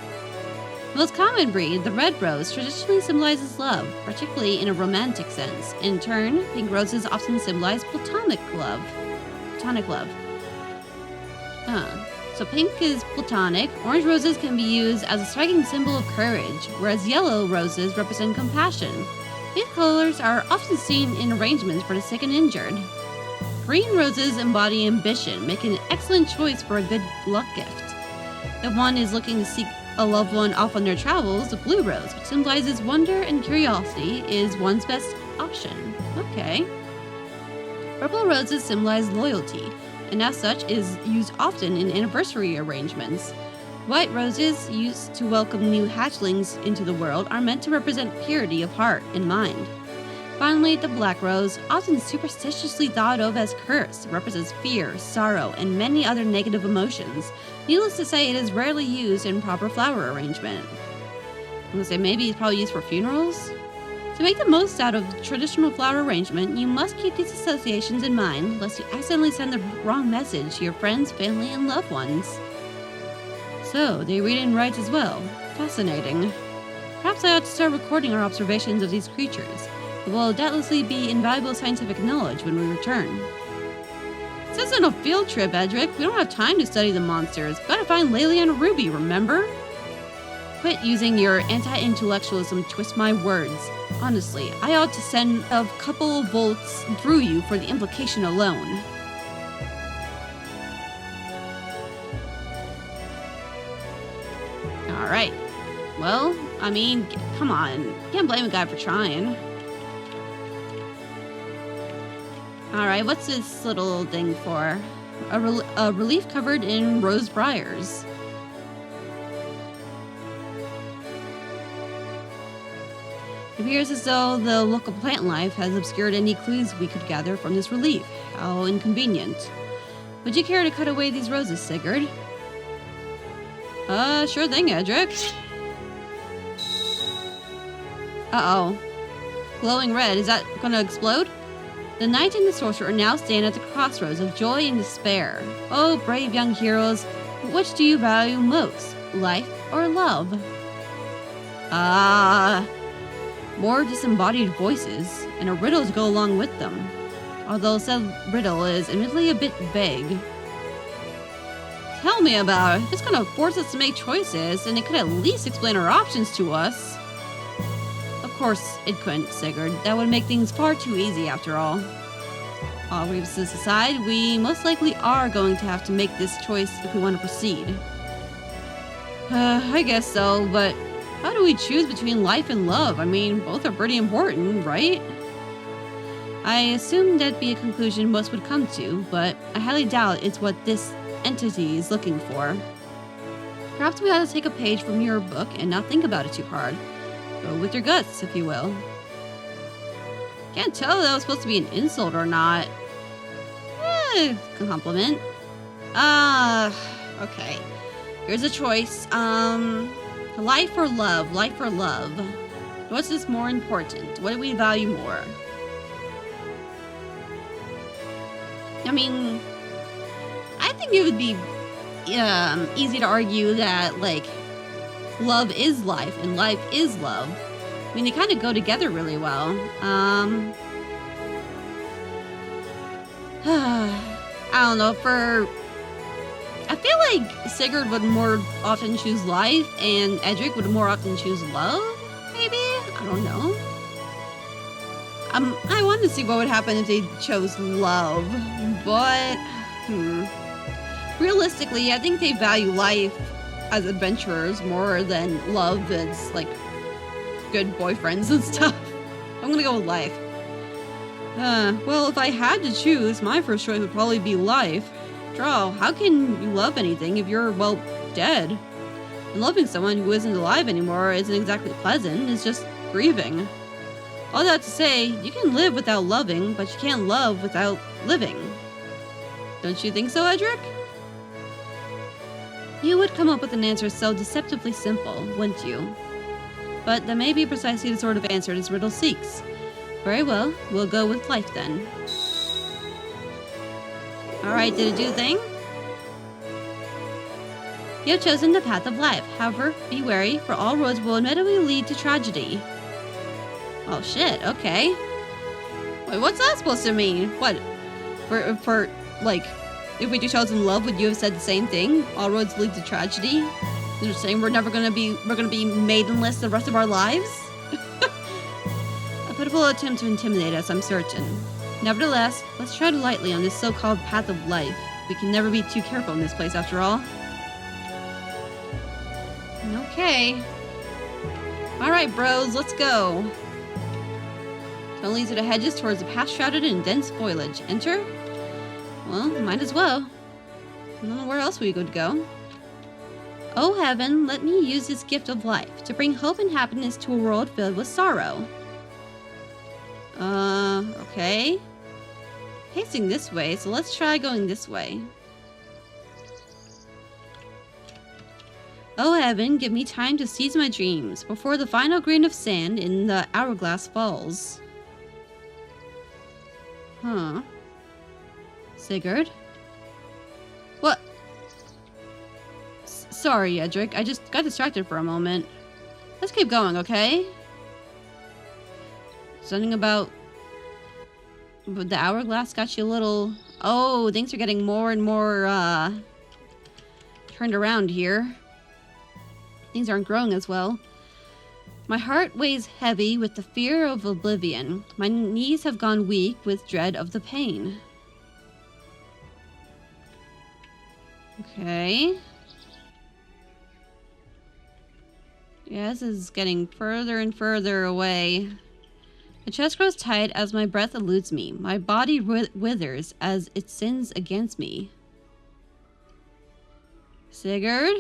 The most common breed, the red rose, traditionally symbolizes love, particularly in a romantic sense. In turn, pink roses often symbolize platonic love. So pink is platonic. Orange roses can be used as a striking symbol of courage, whereas yellow roses represent compassion. These colors are often seen in arrangements for the sick and injured. Green roses embody ambition, making an excellent choice for a good luck gift. If one is looking to seek a loved one off on their travels, the blue rose, which symbolizes wonder and curiosity, is one's best option. Okay. Purple roses symbolize loyalty, and as such is used often in anniversary arrangements. White roses, used to welcome new hatchlings into the world, are meant to represent purity of heart and mind. Finally, the black rose, often superstitiously thought of as cursed, represents fear, sorrow, and many other negative emotions. Needless to say, it is rarely used in proper flower arrangement. I'm gonna say maybe it's probably used for funerals? To make the most out of traditional flower arrangement, you must keep these associations in mind, lest you accidentally send the wrong message to your friends, family, and loved ones. So, they read and write as well. Fascinating. Perhaps I ought to start recording our observations of these creatures. It will doubtlessly be invaluable scientific knowledge when we return. This isn't a field trip, Edric. We don't have time to study the monsters. Gotta find Layla and Ruby, remember? Quit using your anti-intellectualism to twist my words. Honestly, I ought to send a couple of bolts through you for the implication alone. Alright. Well, I mean, come on. Can't blame a guy for trying. Alright, what's this little thing for? A relief covered in rose briars. It appears as though the local plant life has obscured any clues we could gather from this relief. How inconvenient. Would you care to cut away these roses, Sigurd? Sure thing, Edric. Uh-oh. Glowing red, is that gonna explode? The knight and the sorcerer now stand at the crossroads of joy and despair. Oh, brave young heroes, which do you value most, life or love? More disembodied voices, and a riddle to go along with them. Although said riddle is admittedly a bit vague. Tell me about it. It's gonna force us to make choices, and it could at least explain our options to us. Of course, it couldn't, Sigurd. That would make things far too easy after all. All grievances aside, we most likely are going to have to make this choice if we want to proceed. I guess so, but how do we choose between life and love? I mean, both are pretty important, right? I assume that'd be a conclusion most would come to, but I highly doubt it's what this entity is looking for. Perhaps we ought to take a page from your book and not think about it too hard. Go with your guts, if you will. Can't tell if that was supposed to be an insult or not. Compliment. Okay. Here's a choice. Life or love? Life or love? What's this more important? What do we value more? I mean, I think it would be easy to argue that, like, love is life and life is love. I mean, they kind of go together really well. I don't know, I feel like Sigurd would more often choose life and Edric would more often choose love, maybe? I don't know. I wanted to see what would happen if they chose love, but realistically, I think they value life as adventurers more than love as, like, good boyfriends and stuff. I'm gonna go with life. Well, if I had to choose, my first choice would probably be life. After all, how can you love anything if you're, well, dead? And loving someone who isn't alive anymore isn't exactly pleasant, it's just grieving. All that to say, you can live without loving, but you can't love without living. Don't you think so, Edric? You would come up with an answer so deceptively simple, wouldn't you? But that may be precisely the sort of answer this riddle seeks. Very well, we'll go with life then. Alright, did it do the thing? You have chosen the path of life. However, be wary, for all roads will inevitably lead to tragedy. Oh shit, okay. Wait, what's that supposed to mean? What? For like, if we just chosen love, would you have said the same thing? All roads lead to tragedy? You're saying we're gonna be maidenless the rest of our lives? A pitiful attempt to intimidate us, I'm certain. Nevertheless, let's tread lightly on this so-called path of life. We can never be too careful in this place, after all. Okay. Alright, bros, let's go. Tunnel leads to the hedges towards the path shrouded in dense foliage. Enter? Well, might as well. I don't know where else we could go. Oh heaven, let me use this gift of life to bring hope and happiness to a world filled with sorrow. Okay. Facing this way, so let's try going this way. Oh heaven, give me time to seize my dreams before the final grain of sand in the hourglass falls. Huh. Sigurd? What? Sorry, Edric. I just got distracted for a moment. Let's keep going, okay? Something about the hourglass got you a little... Oh, things are getting more and more, turned around here. Things aren't growing as well. My heart weighs heavy with the fear of oblivion. My knees have gone weak with dread of the pain. Okay. Yeah, this is getting further and further away. My chest grows tight as my breath eludes me. My body withers as it sins against me. Sigurd?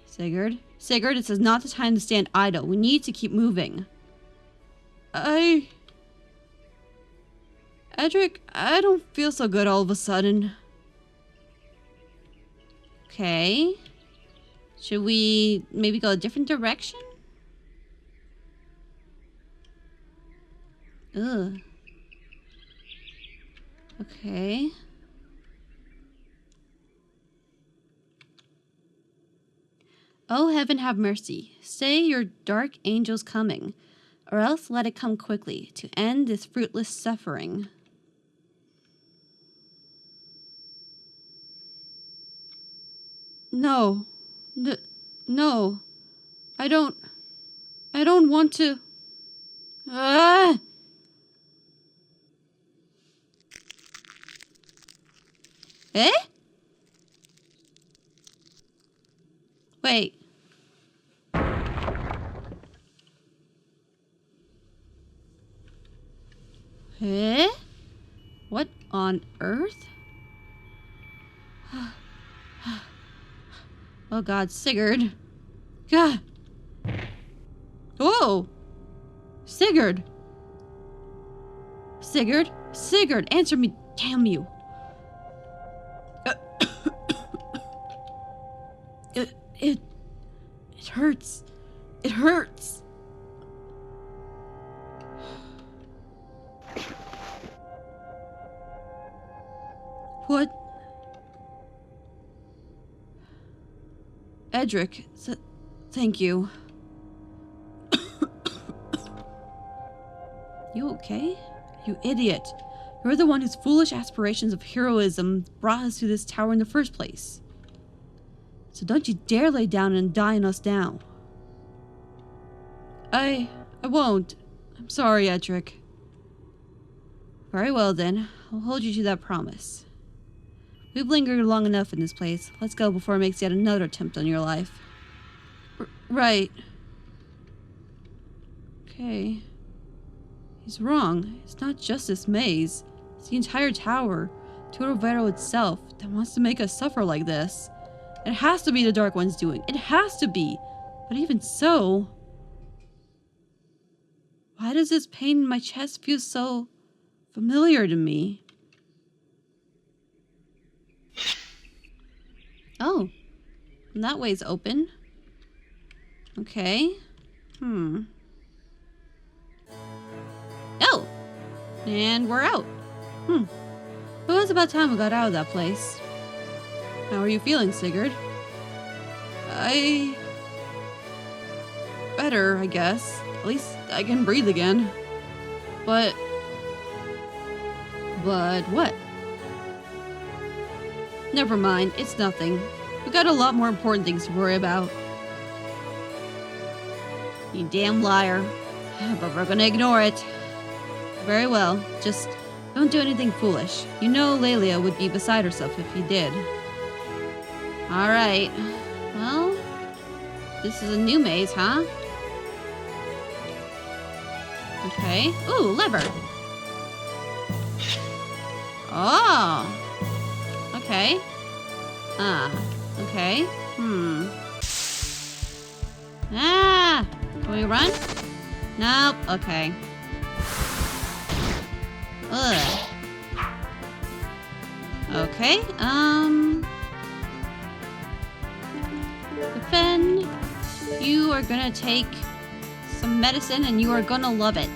Sigurd? Sigurd, this is not the time to stand idle. We need to keep moving. Edric, I don't feel so good all of a sudden. Okay. Should we maybe go a different direction? Ugh. Okay. Oh, heaven have mercy. Stay your dark angels coming, or else let it come quickly to end this fruitless suffering. No. No. I don't want to. Ah! Eh? Wait. Eh? What on earth? Oh god, Sigurd. God. Whoa! Sigurd! Sigurd? Sigurd, answer me, damn you. hurts. It hurts. What? Edric, thank you. You okay? You idiot. You're the one whose foolish aspirations of heroism brought us to this tower in the first place. So don't you dare lay down and die on us now. I won't. I'm sorry, Edric. Very well then. I'll hold you to that promise. We've lingered long enough in this place. Let's go before it makes yet another attempt on your life. Right. Okay. He's wrong. It's not just this maze. It's the entire tower, Turovero itself, that wants to make us suffer like this. It has to be the Dark One's doing. It has to be. But even so... Why does this pain in my chest feel so familiar to me? Oh. And that way's open. Okay. Oh! And we're out. It was about time we got out of that place. How are you feeling, Sigurd? Better, I guess. At least I can breathe again. But what? Never mind, it's nothing. We got a lot more important things to worry about. You damn liar. But we're gonna ignore it. Very well, just don't do anything foolish. You know Lelia would be beside herself if you did. Alright. Well, this is a new maze, huh? Okay. Ooh, lever. Oh. Okay. Okay. Ah! Can we run? Nope. Okay. Ugh. Okay. Defend. You are gonna take some medicine and you are gonna love it.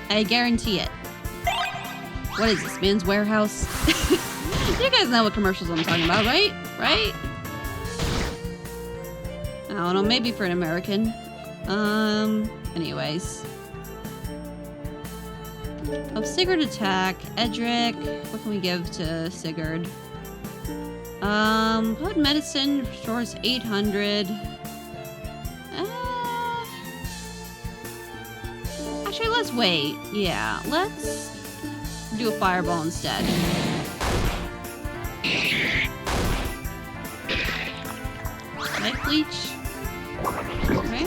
I guarantee it. What is this, Man's Warehouse? You guys know what commercials I'm talking about, right? Right? I don't know, maybe for an American. Anyways. Of Sigurd attack, Edric. What can we give to Sigurd? Blood medicine restores 800. Actually, let's wait. Yeah, let's do a fireball instead. Life leech. Okay.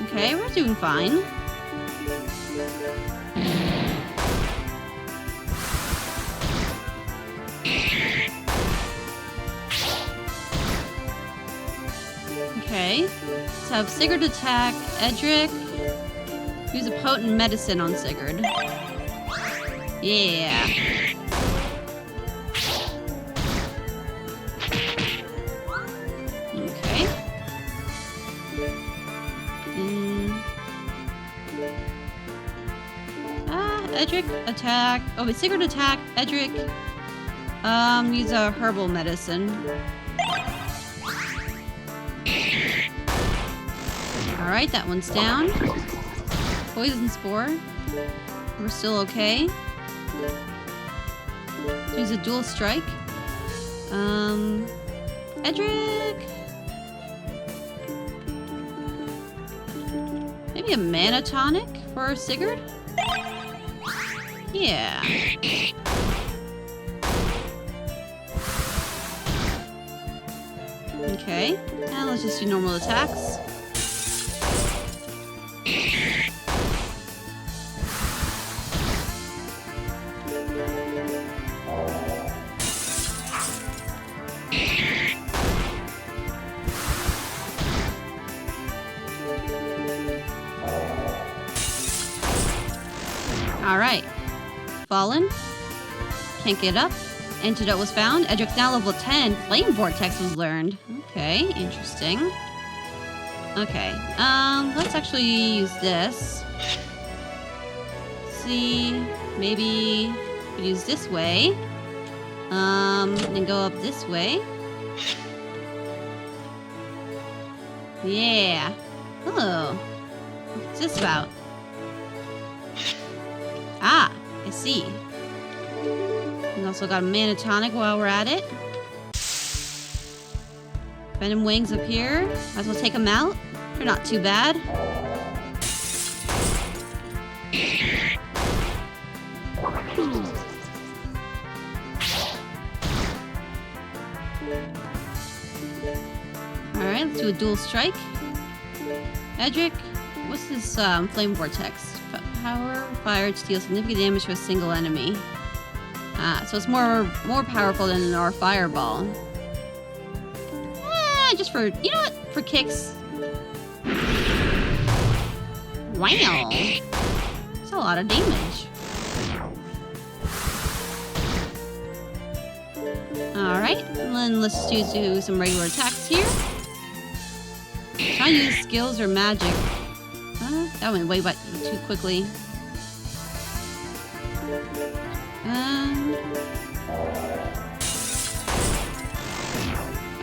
Okay, we're doing fine. Okay. Let's have Sigurd attack Edric. Use a potent medicine on Sigurd. Yeah. Okay. Edric attack. Oh, wait, Sigurd attack Edric. Use a herbal medicine. Alright, that one's down. Poison spore. We're still okay. Use a dual strike. Edric. Maybe a mana tonic for Sigurd? Yeah. Okay. Now let's just do normal attacks. Alright. Fallen. Can't get up. Antidote was found. Edric's now level 10. Flame Vortex was learned. Okay, interesting. Okay, let's actually use this. See, maybe we could use this way. Then go up this way. Yeah. Oh, what's this about? Ah, I see. We also got a mana tonic while we're at it. Venom wings up here. Might as well take them out. They're not too bad. Alright, let's do a dual strike. Edric, what's this flame vortex? Power fire to deal significant damage to a single enemy. Ah, so it's more powerful than our fireball. Just for, you know what? For kicks. Wow. That's a lot of damage. Alright, and then let's do some regular attacks here. Try to use skills or magic. That went way too quickly.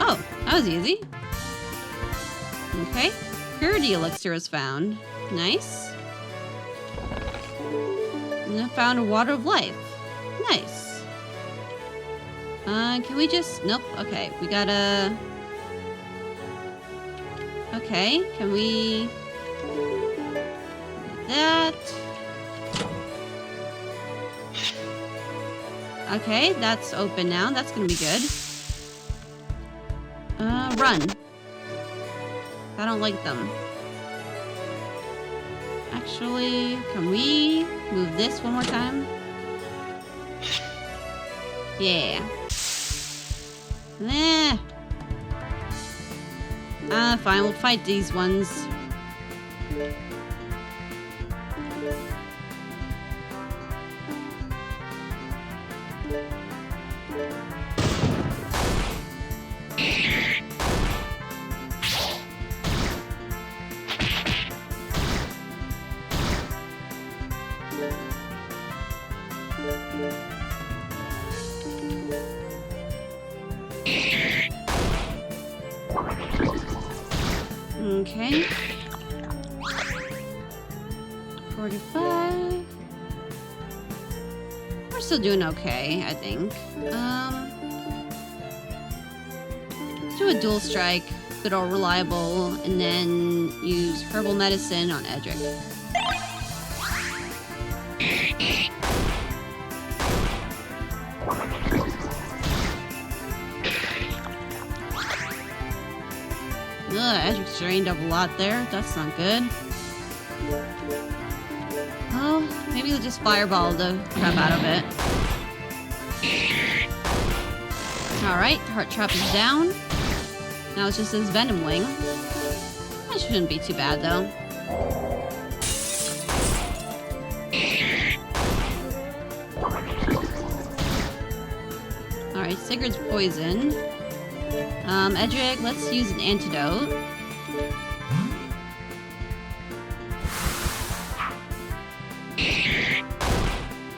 Oh, that was easy. Okay, Purity Elixir was found. Nice. And I found a Water of Life. Nice. Can we just... Nope, okay, we gotta... Okay, can we... That... Okay, that's open now. That's gonna be good. Run. I don't like them. Actually, can we move this one more time? Yeah. Fine, we'll fight these ones. Okay. 45. We're still doing okay, I think. Let's do a dual strike, good old reliable, and then use herbal medicine on Edric. Edric's drained up a lot there. That's not good. Oh, maybe we'll just fireball the crap out of it. Alright, heart trap is down. Now it's just this venom wing. That shouldn't be too bad though. Alright, Sigurd's poison. Edric, let's use an antidote.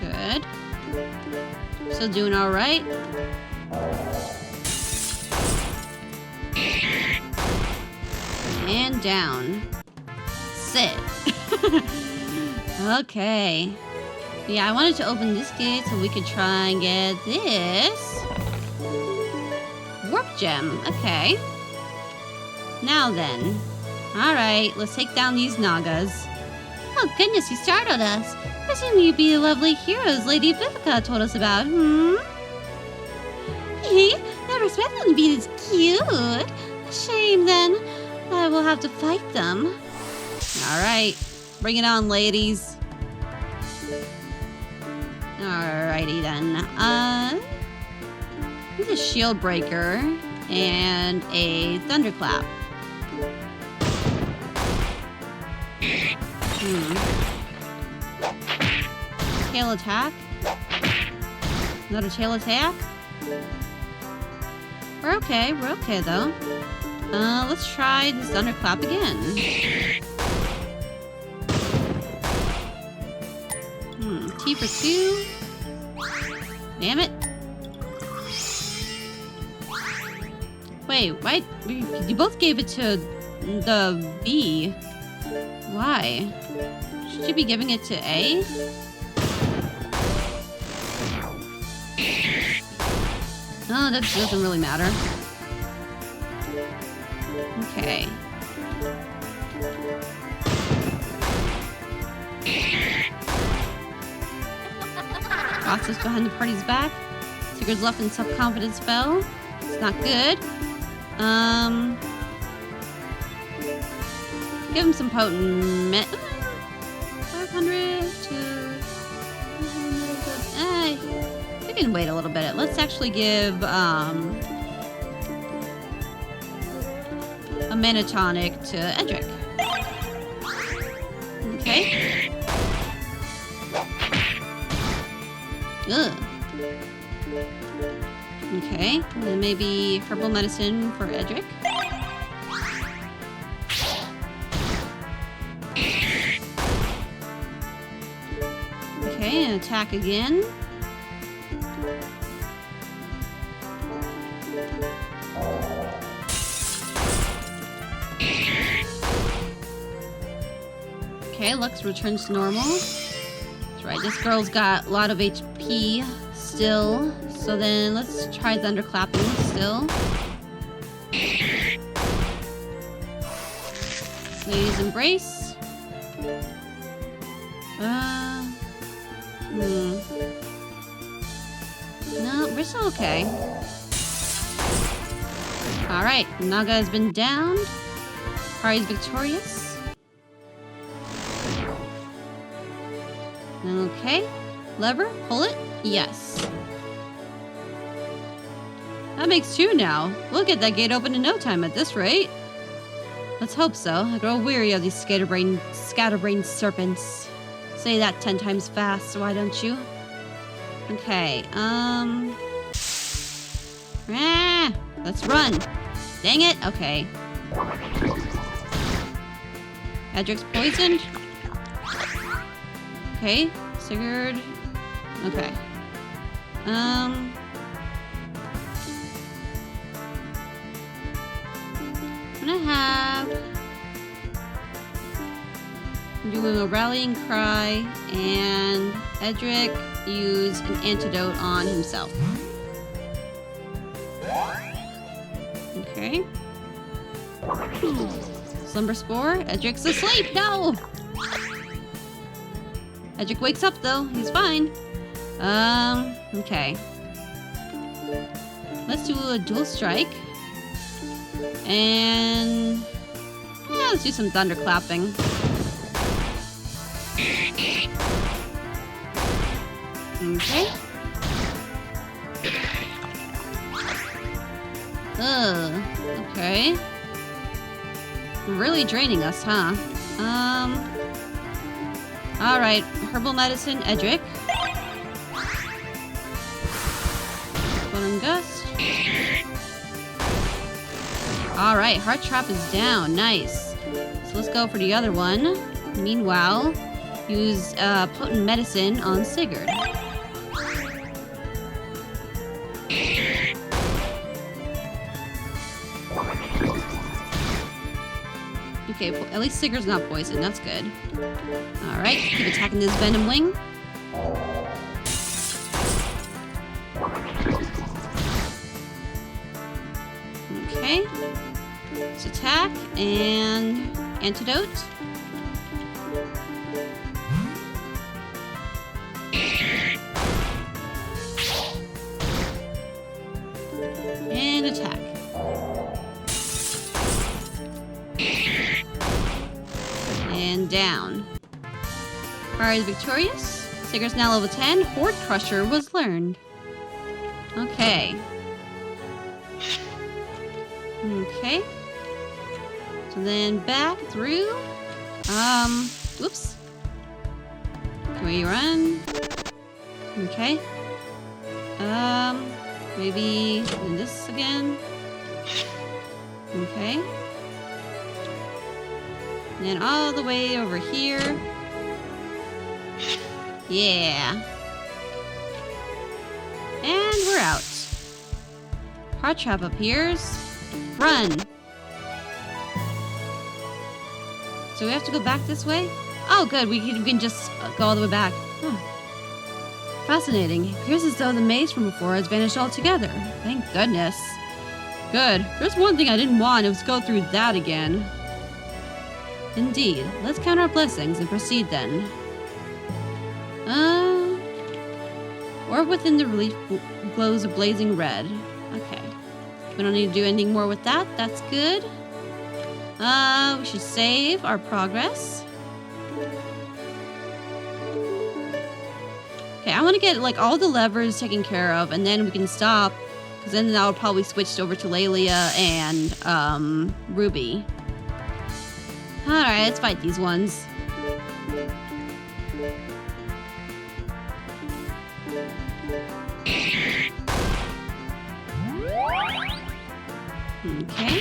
Good. Still doing alright. And down. Sit. Okay. Yeah, I wanted to open this gate so we could try and get this. Warp gem. Okay. Now then. Alright, let's take down these Nagas. Oh goodness, you startled us. Presume you'd be the lovely heroes Lady Vivica told us about, Never expected them to be this cute. Shame then. I will have to fight them. Alright. Bring it on, ladies. Alrighty then. Here's a shield breaker and a thunderclap. Tail attack. Another tail attack. We're okay though. Let's try this thunderclap again. T for 2. Damn it. Wait, why? You both gave it to the B. Why? Should you be giving it to A? Oh, that doesn't really matter. Okay. Process behind the party's back. Tigger's left in self-confidence fell. It's not good. Give him some potent 500 to... we can wait a little bit. Let's actually give, a mana tonic to Edric. Okay. Ugh. Okay, and then maybe herbal medicine for Edric. Okay, and attack again. Okay, Lux returns to normal. That's right, this girl's got a lot of HP still. So then let's try thunderclapping still. Ladies embrace. No, we're still okay. Alright, Naga has been downed. Kari's victorious. Okay. Lever, pull it. Yes. That makes 2 now. We'll get that gate open in no time at this rate. Let's hope so. I grow weary of these scatterbrained serpents. Say that 10 times fast, why don't you? Okay, let's run. Dang it, okay. Edric's poisoned. Okay, Sigurd. Okay. I'm gonna have doing a rallying cry and Edric use an antidote on himself. Okay. Slumber spore. Edric's asleep. No. Edric wakes up though. He's fine. Okay. Let's do a dual strike. And yeah, let's do some thunderclapping. Okay. Okay. Really draining us, huh? Alright, herbal medicine, Edric. Venom gust. Alright, heart trap is down. Nice. So let's go for the other one. Meanwhile, use potent medicine on Sigurd. Okay, at least Sigurd's not poisoned. That's good. Alright, keep attacking this venom wing. Okay. Let's attack and antidote. And attack. And down. Kari is victorious. Sigurd's now level 10. Horde Crusher was learned. Okay. Okay. So then back through. Whoops. Can we run? Okay. Maybe do this again. Okay. And then all the way over here. Yeah. And we're out. Heart trap appears. Run. So we have to go back this way? Oh, good. We can just go all the way back. Huh. Fascinating. It appears as though the maze from before has vanished altogether. Thank goodness. Good. There's one thing I didn't want. It was go through that again. Indeed. Let's count our blessings and proceed then. Orb within the relief glows a blazing red. Okay. We don't need to do anything more with that. That's good. We should save our progress. Okay, I want to get like all the levers taken care of, and then we can stop, because then that'll probably switch over to Lelia and Ruby. All right, let's fight these ones. Okay.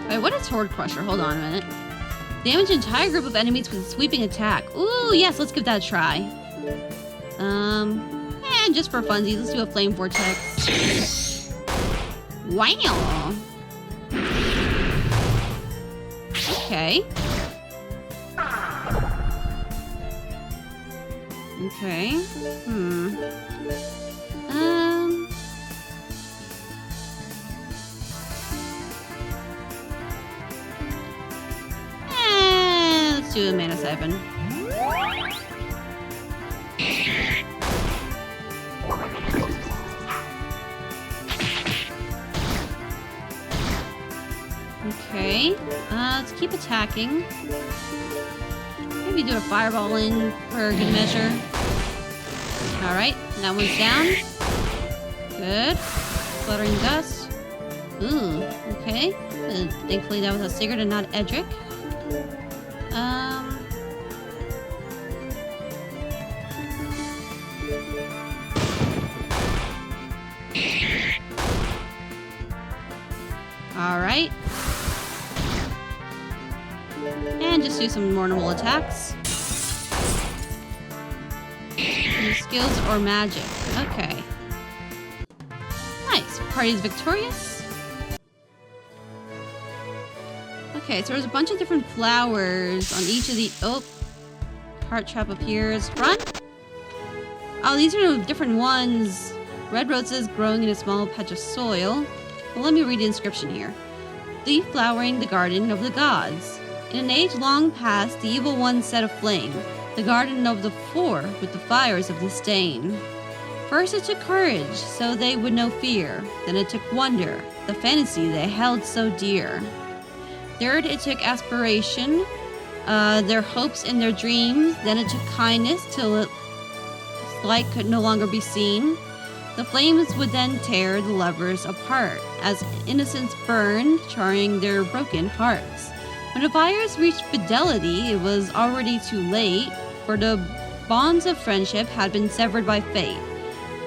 Wait, what is Sword Crusher? Hold on a minute. Damage an entire group of enemies with a sweeping attack. Ooh, yes, let's give that a try. And just for funsies, let's do a Flame Vortex. Wow. Okay. Okay. Let's do a Mana Siphon. Okay. Let's keep attacking. Maybe do a Fireball in for good measure. Alright, that one's down. Good. Fluttering Dust. Ooh, okay. Thankfully that was a Sigurd and not Edric. Alright. And just do some more normal attacks. Any skills or magic. Okay. Nice. Party's victorious. Okay, so there's a bunch of different flowers on each of the... Oh. Heart trap appears. Run! Oh, these are different ones. Red roses growing in a small patch of soil. Well, let me read the inscription here. Deflowering the garden of the gods. In an age long past, the evil one set aflame the garden of the four with the fires of disdain. First it took courage, so they would know fear. Then it took wonder, the fantasy they held so dear. Third, it took aspiration, their hopes and their dreams. Then it took kindness till light could no longer be seen. The flames would then tear the lovers apart, as innocence burned, charring their broken hearts. When the fires reached fidelity, it was already too late, for the bonds of friendship had been severed by fate.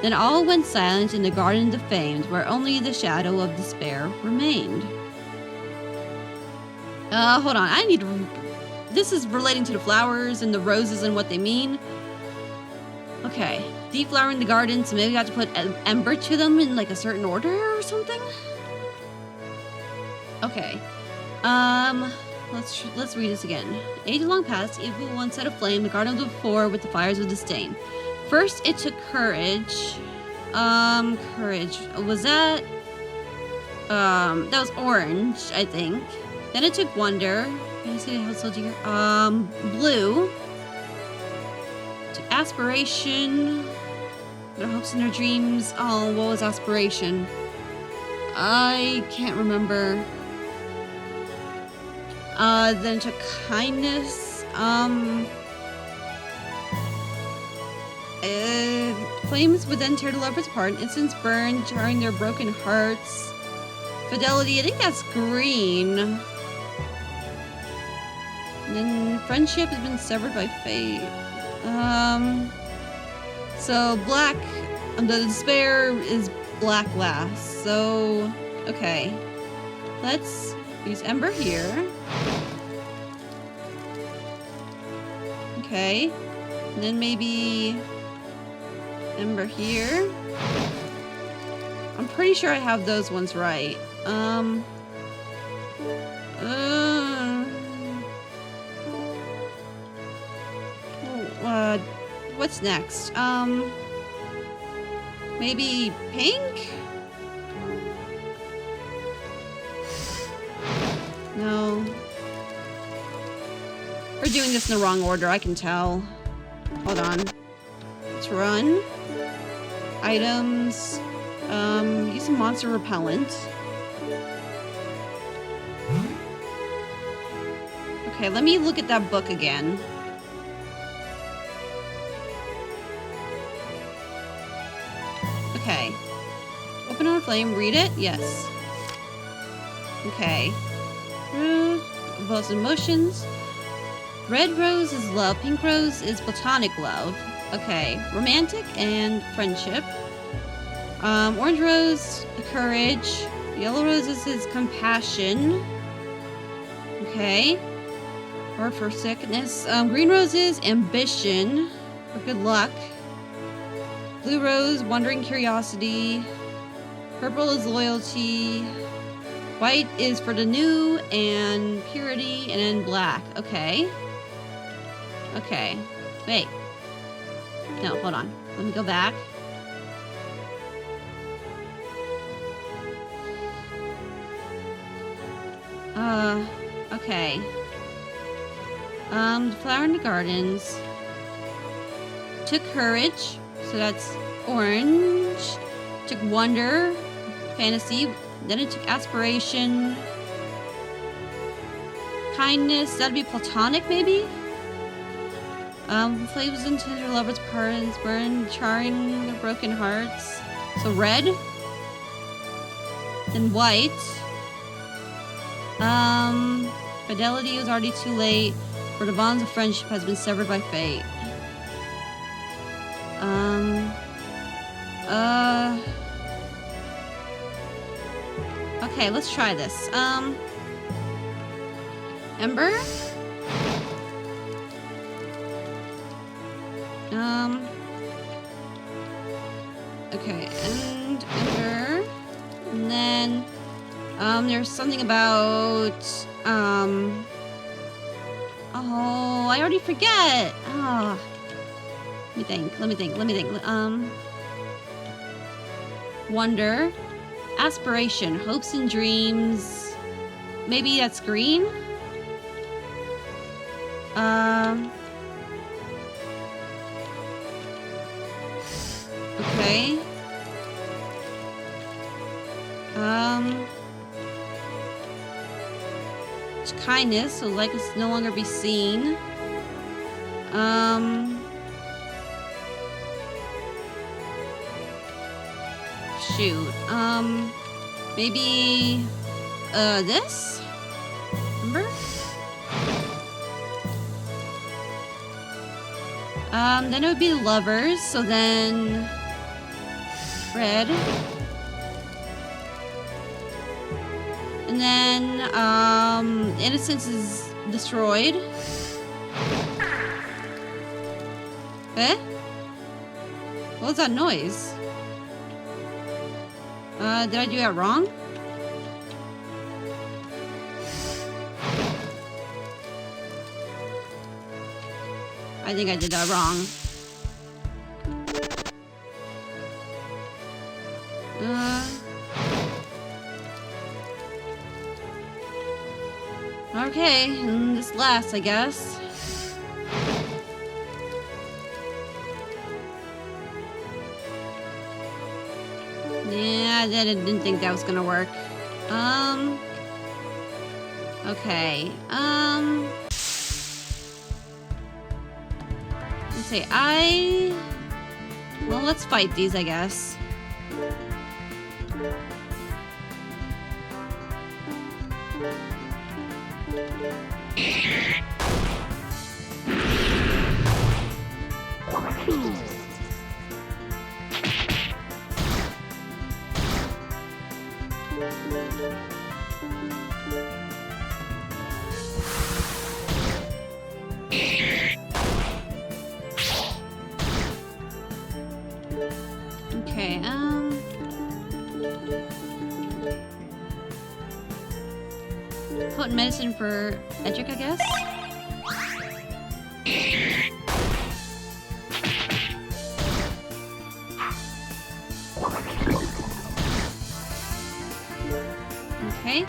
Then all went silent in the garden defamed, where only the shadow of despair remained. Hold on, I need to... This is relating to the flowers and the roses and what they mean. Okay, deflowering the garden, so maybe we have to put ember to them in like a certain order or something? Okay. Let's read this again. Age long past, evil one set aflame the garden of the four with the fires of disdain. First, it took courage. Courage. Was that... that was orange, I think. Then it took wonder. Can I see how it's so dear? Blue. To aspiration. Their hopes and their dreams. Oh, what was aspiration? I can't remember. Then it took kindness. Flames would then tear the lovers apart. Incense burned, charring their broken hearts. Fidelity, I think that's green. And then friendship has been severed by fate. So black, the despair is black last. So, okay. Let's use Ember here. Okay. And then maybe Ember here. I'm pretty sure I have those ones right. What's next? Maybe pink? No. We're doing this in the wrong order, I can tell. Hold on. Let's run. Items. Use some monster repellent. Okay, let me look at that book again. Okay. Open on a flame, read it? Yes. Okay. Both emotions. Red rose is love, pink rose is platonic love. Okay. Romantic and friendship. Orange rose, courage. Yellow rose is compassion. Okay. Or for sickness. Green rose is ambition. For good luck. Blue rose, wandering curiosity. Purple is loyalty. White is for the new and purity, and then black. Okay. Okay. Wait. No, hold on. Let me go back. Okay. Flower in the gardens. Took courage. So that's orange. Took wonder, fantasy. Then it took aspiration. Kindness. That'd be platonic, maybe? Flames into their lovers' parents, burn, charring their broken hearts. So red. Then white. Fidelity is already too late. For the bonds of friendship has been severed by fate. Okay, let's try this. Ember? Okay, and Ember. And then, there's something about, oh, I already forget. Oh. Let me think. Wonder. Aspiration. Hopes and dreams. Maybe that's green? Okay. It's kindness, so like it's no longer be seen. Shoot. Maybe this? Remember? Then it would be lovers, so then red. And then innocence is destroyed. Eh? What was that noise? Did I do that wrong? I think I did that wrong. Okay, and this last, I guess. Yeah, I didn't think that was gonna work. Okay, let's see, well, let's fight these, I guess. medicine for Edric, I guess. Okay.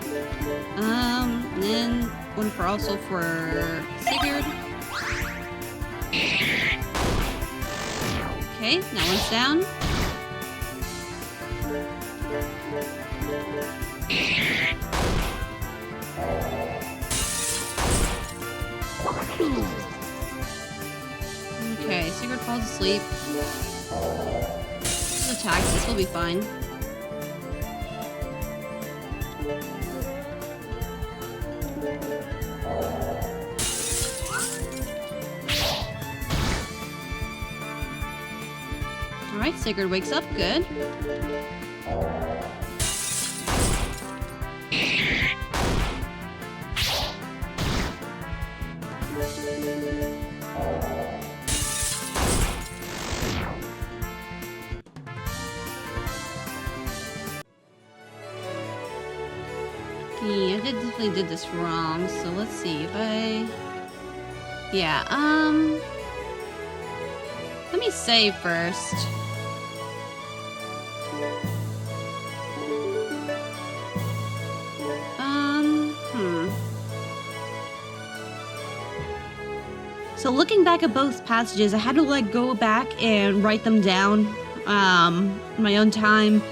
And then one for also for Sigurd. Okay, that one's down. Okay, Sigurd falls asleep. Just attack, this will be fine. Alright, Sigurd wakes up, good. Yeah, I definitely did this wrong, so let's see if I... Yeah, let me save first. So looking back at both passages, I had to like go back and write them down in my own time.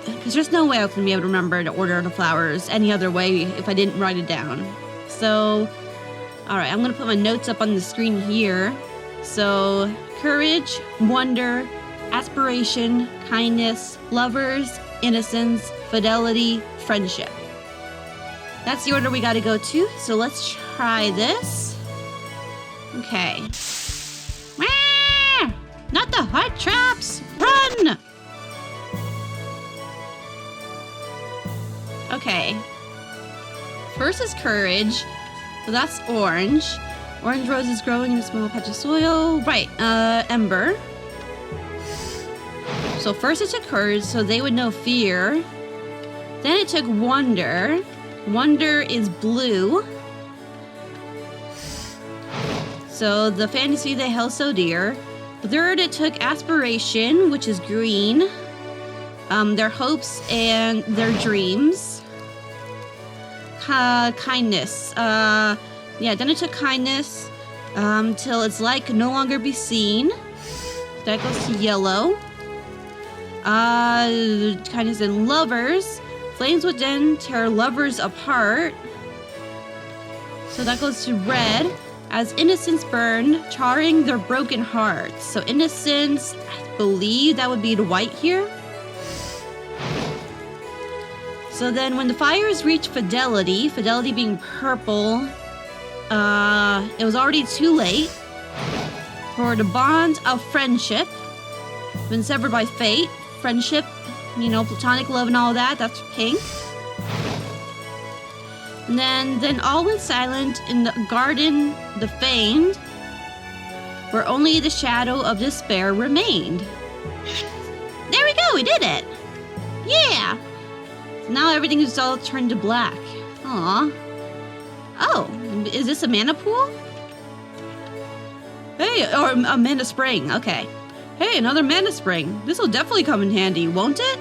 Because there's no way I was going to be able to remember the order of the flowers any other way if I didn't write it down. So, alright, I'm going to put my notes up on the screen here. So, courage, wonder, aspiration, kindness, lovers, innocence, fidelity, friendship. That's the order we got to go to, so let's try this. Okay. Ah! Not the heart traps! Run! Okay. First is courage. So that's orange. Orange roses growing in a small patch of soil. Right, ember. So first it took courage, so they would know fear. Then it took wonder. Wonder is blue. So the fantasy they held so dear. Third, it took aspiration, which is green. Their hopes and their dreams. Kindness. Yeah, then it took kindness till it's like no longer be seen. That goes to yellow. Kindness and lovers. Flames would then tear lovers apart. So that goes to red. As innocence burned, charring their broken hearts. So innocence, I believe that would be the white here. So then when the fires reached fidelity, fidelity being purple, it was already too late. For the bond of friendship, been severed by fate. Friendship, you know, platonic love and all that, that's pink. And then all went silent in the garden defamed, where only the shadow of despair remained. There we go, we did it! Yeah! So now everything is all turned to black. Aww. Oh, is this a mana pool? Hey, or a mana spring, okay. Hey, another mana spring. This will definitely come in handy, won't it?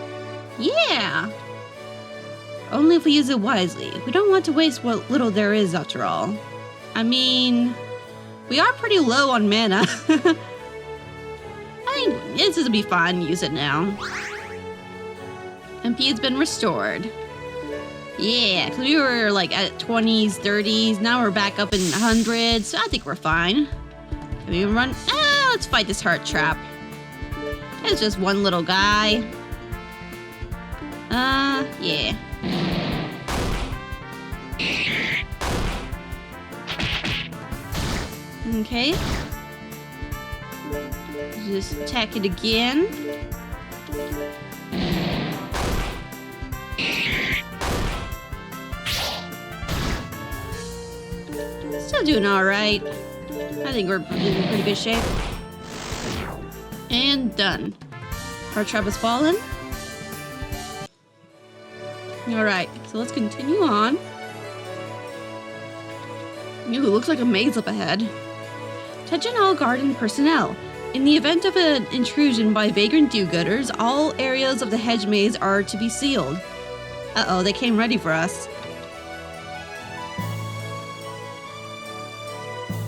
Yeah! Only if we use it wisely. We don't want to waste what little there is, after all. I mean, we are pretty low on mana. I think this will be fun. Use it now. MP has been restored. Yeah, because we were like at 20s, 30s. Now we're back up in 100s, so I think we're fine. Can we run? Let's fight this heart trap. It's just one little guy. Yeah. Okay. Just attack it again. Still doing alright. I think we're in pretty good shape. And done. Heart trap has fallen. Alright, so let's continue on. Ooh, looks like a maze up ahead. Attention all garden personnel. In the event of an intrusion by vagrant do-gooders, all areas of the hedge maze are to be sealed. Uh-oh, they came ready for us.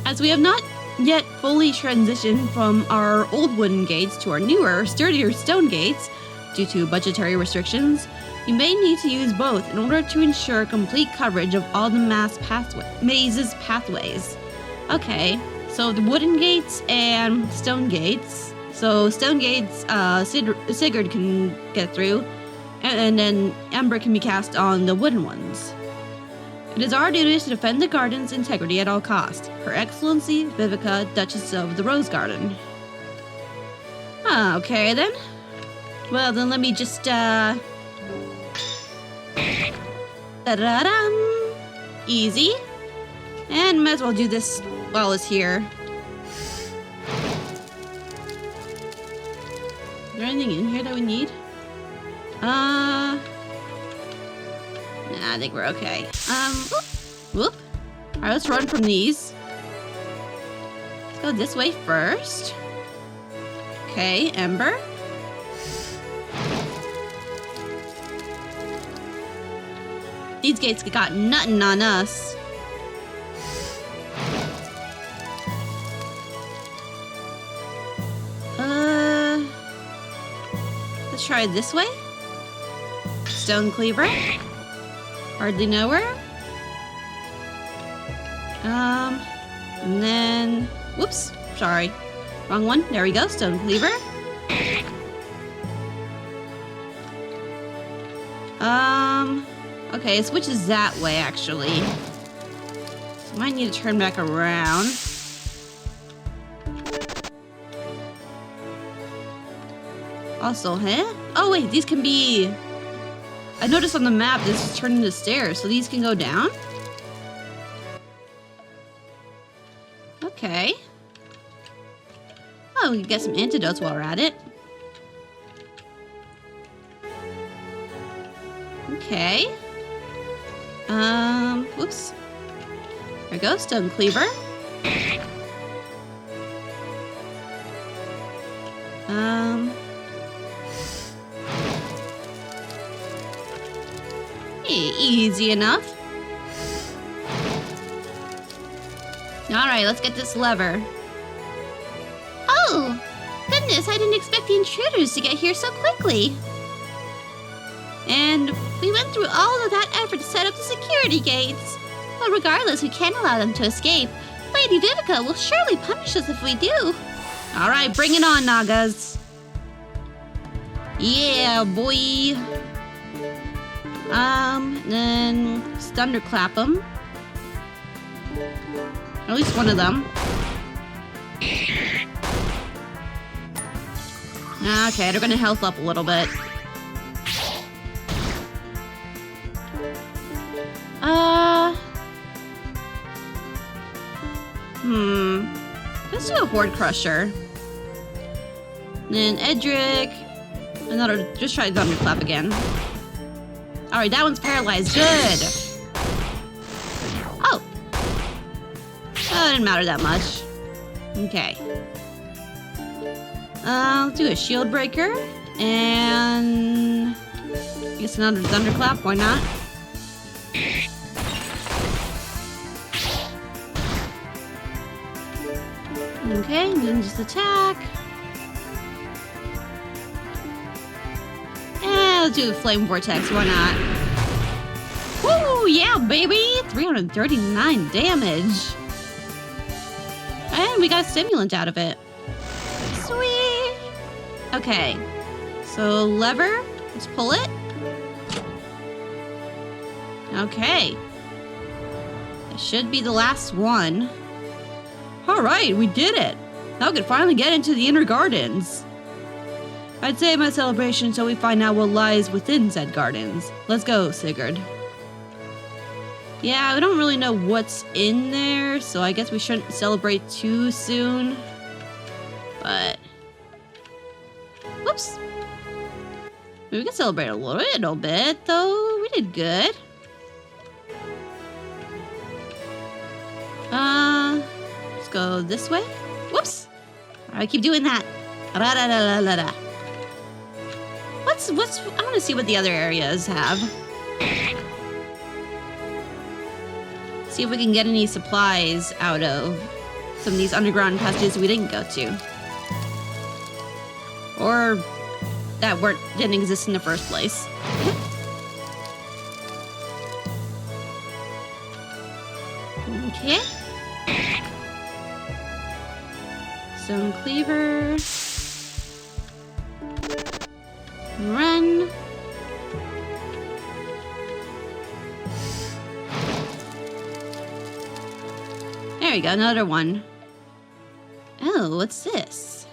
As we have not yet fully transitioned from our old wooden gates to our newer, sturdier stone gates, due to budgetary restrictions, you may need to use both in order to ensure complete coverage of all the mazes pathways. Okay, so the wooden gates and stone gates. So stone gates, Sigurd can get through, and then Ember can be cast on the wooden ones. It is our duty to defend the garden's integrity at all costs. Her Excellency Vivica, Duchess of the Rose Garden. Okay then. Well then let me just da-da-dum. Easy. And might as well do this while it's here. Is there anything in here that we need? Nah, I think we're okay. Whoop. Alright, let's run from these. Let's go this way first. Okay, Ember. These gates got nothing on us. Let's try it this way. Stone cleaver. Hardly know her. And then, whoops, sorry. Wrong one. There we go, stone cleaver. Okay, it switches that way, actually. So might need to turn back around. Also, huh? Oh wait, these can be... I noticed on the map this is turned into stairs, so these can go down? Okay. Oh, we can get some antidotes while we're at it. Okay. Whoops. There we go, stone cleaver. Easy enough. Alright, let's get this lever. Oh, goodness, I didn't expect the intruders to get here so quickly. And we went through all of that effort to set up the security gates. But regardless, we can't allow them to escape. Lady Vivica will surely punish us if we do. Alright, bring it on, Nagas. Yeah, boy. Then thunderclap them. At least one of them. Okay, they're gonna health up a little bit. Let's do a Horde Crusher. Then Edric. Another, just try thunderclap again. Alright, that one's paralyzed. Good. Oh. That didn't matter that much. Okay. Let's do a shield breaker. And I guess another thunderclap, why not? Okay, then just attack. And let's do a flame vortex, why not? Woo, yeah, baby! 339 damage. And we got a stimulant out of it. Sweet! Okay, so lever, let's pull it. Okay. That should be the last one. Alright, we did it! Now we can finally get into the inner gardens. I'd say my celebration so we find out what lies within said gardens. Let's go, Sigurd. Yeah, we don't really know what's in there, so I guess we shouldn't celebrate too soon. But... whoops. We can celebrate a little bit, though. We did good. Let's go this way. Whoops! I keep doing that. Ra-da-da-da-da-da. I want to see what the other areas have. See if we can get any supplies out of some of these underground passages we didn't go to. Or that didn't exist in the first place. Okay. Stone cleaver. Run. There we go, another one. Oh, what's this?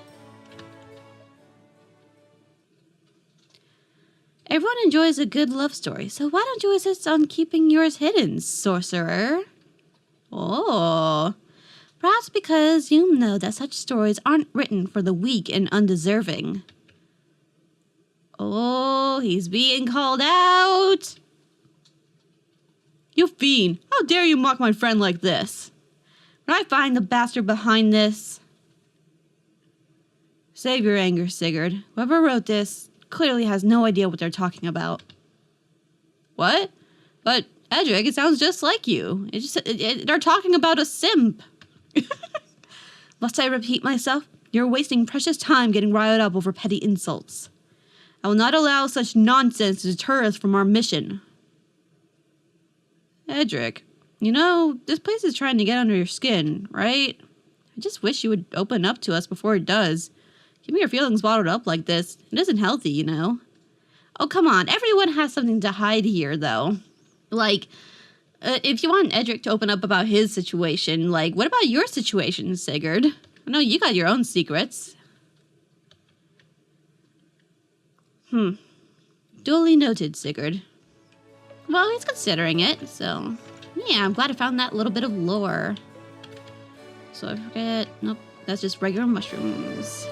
Everyone enjoys a good love story, so why don't you insist on keeping yours hidden, sorcerer? Oh, perhaps because you know that such stories aren't written for the weak and undeserving. Oh, he's being called out. You fiend, how dare you mock my friend like this? When I find the bastard behind this... Save your anger, Sigurd. Whoever wrote this clearly has no idea what they're talking about. What? But, Edric, it sounds just like you. They're talking about a simp. Must I repeat myself? You're wasting precious time getting riled up over petty insults. I will not allow such nonsense to deter us from our mission. Edric, you know, this place is trying to get under your skin, right? I just wish you would open up to us before it does. Keeping your feelings bottled up like this, it isn't healthy, you know? Oh, come on. Everyone has something to hide here, though. Like, if you want Edric to open up about his situation, like, what about your situation, Sigurd? I know you got your own secrets. Duly noted, Sigurd. Well, he's considering it, so... Yeah, I'm glad I found that little bit of lore. So I forget... Nope, that's just regular mushrooms.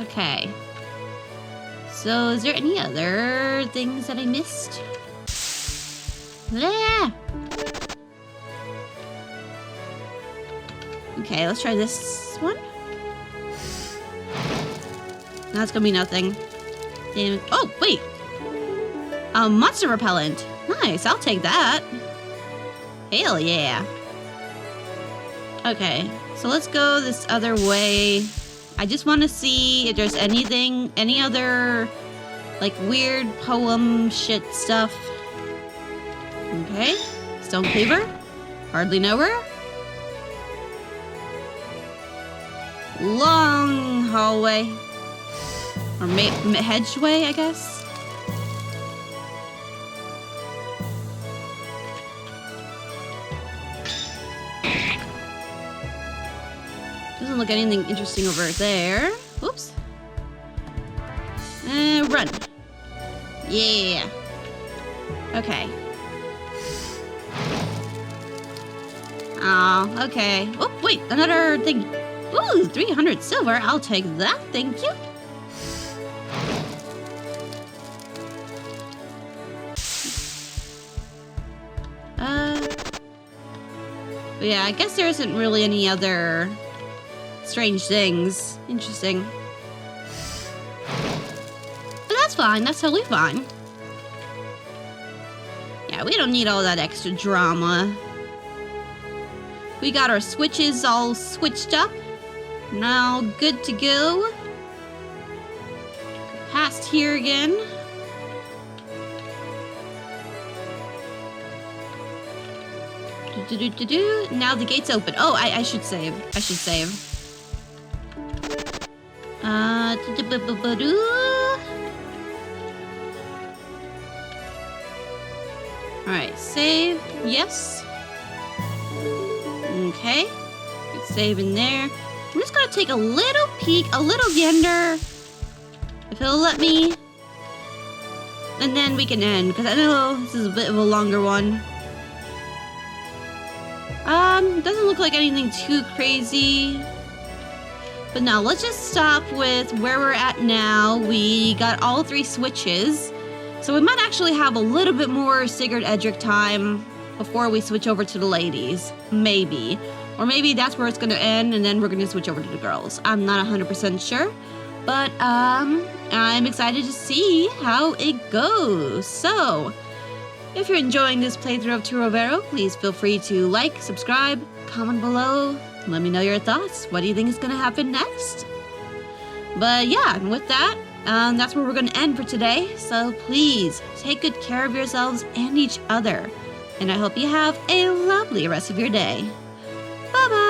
Okay. So, is there any other things that I missed? Yeah. Okay, let's try this one. That's gonna be nothing. Damn it. Oh, wait! Monster repellent. Nice, I'll take that. Hell yeah. Okay, so let's go this other way. I just want to see if there's any other, like, weird poem shit stuff. Okay, stone cleaver. Hardly know her. Long hallway. Or hedgeway, I guess. Doesn't look anything interesting over there. Oops. Run. Yeah. Okay. Oh, okay. Oh, wait, another thing. Ooh, 300 silver. I'll take that, thank you. But yeah, I guess there isn't really any other strange things. Interesting. But that's fine. That's totally fine. Yeah, we don't need all that extra drama. We got our switches all switched up. Now good to go. Past here again. Now the gate's open. Oh, I should save. I should save. Alright, save. Yes. Okay. Good save in there. I'm just gonna take a little peek, a little gander. If he'll let me. And then we can end, because I know this is a bit of a longer one. Doesn't look like anything too crazy. But now, let's just stop with where we're at now. We got all 3 switches. So we might actually have a little bit more Sigurd Edric time before we switch over to the ladies. Maybe. Or maybe that's where it's going to end and then we're going to switch over to the girls. I'm not 100% sure. But I'm excited to see how it goes. So, if you're enjoying this playthrough of Turovero, please feel free to like, subscribe, comment below. Let me know your thoughts. What do you think is going to happen next? But yeah, and with that, that's where we're going to end for today. So please take good care of yourselves and each other. And I hope you have a lovely rest of your day. Bye-bye.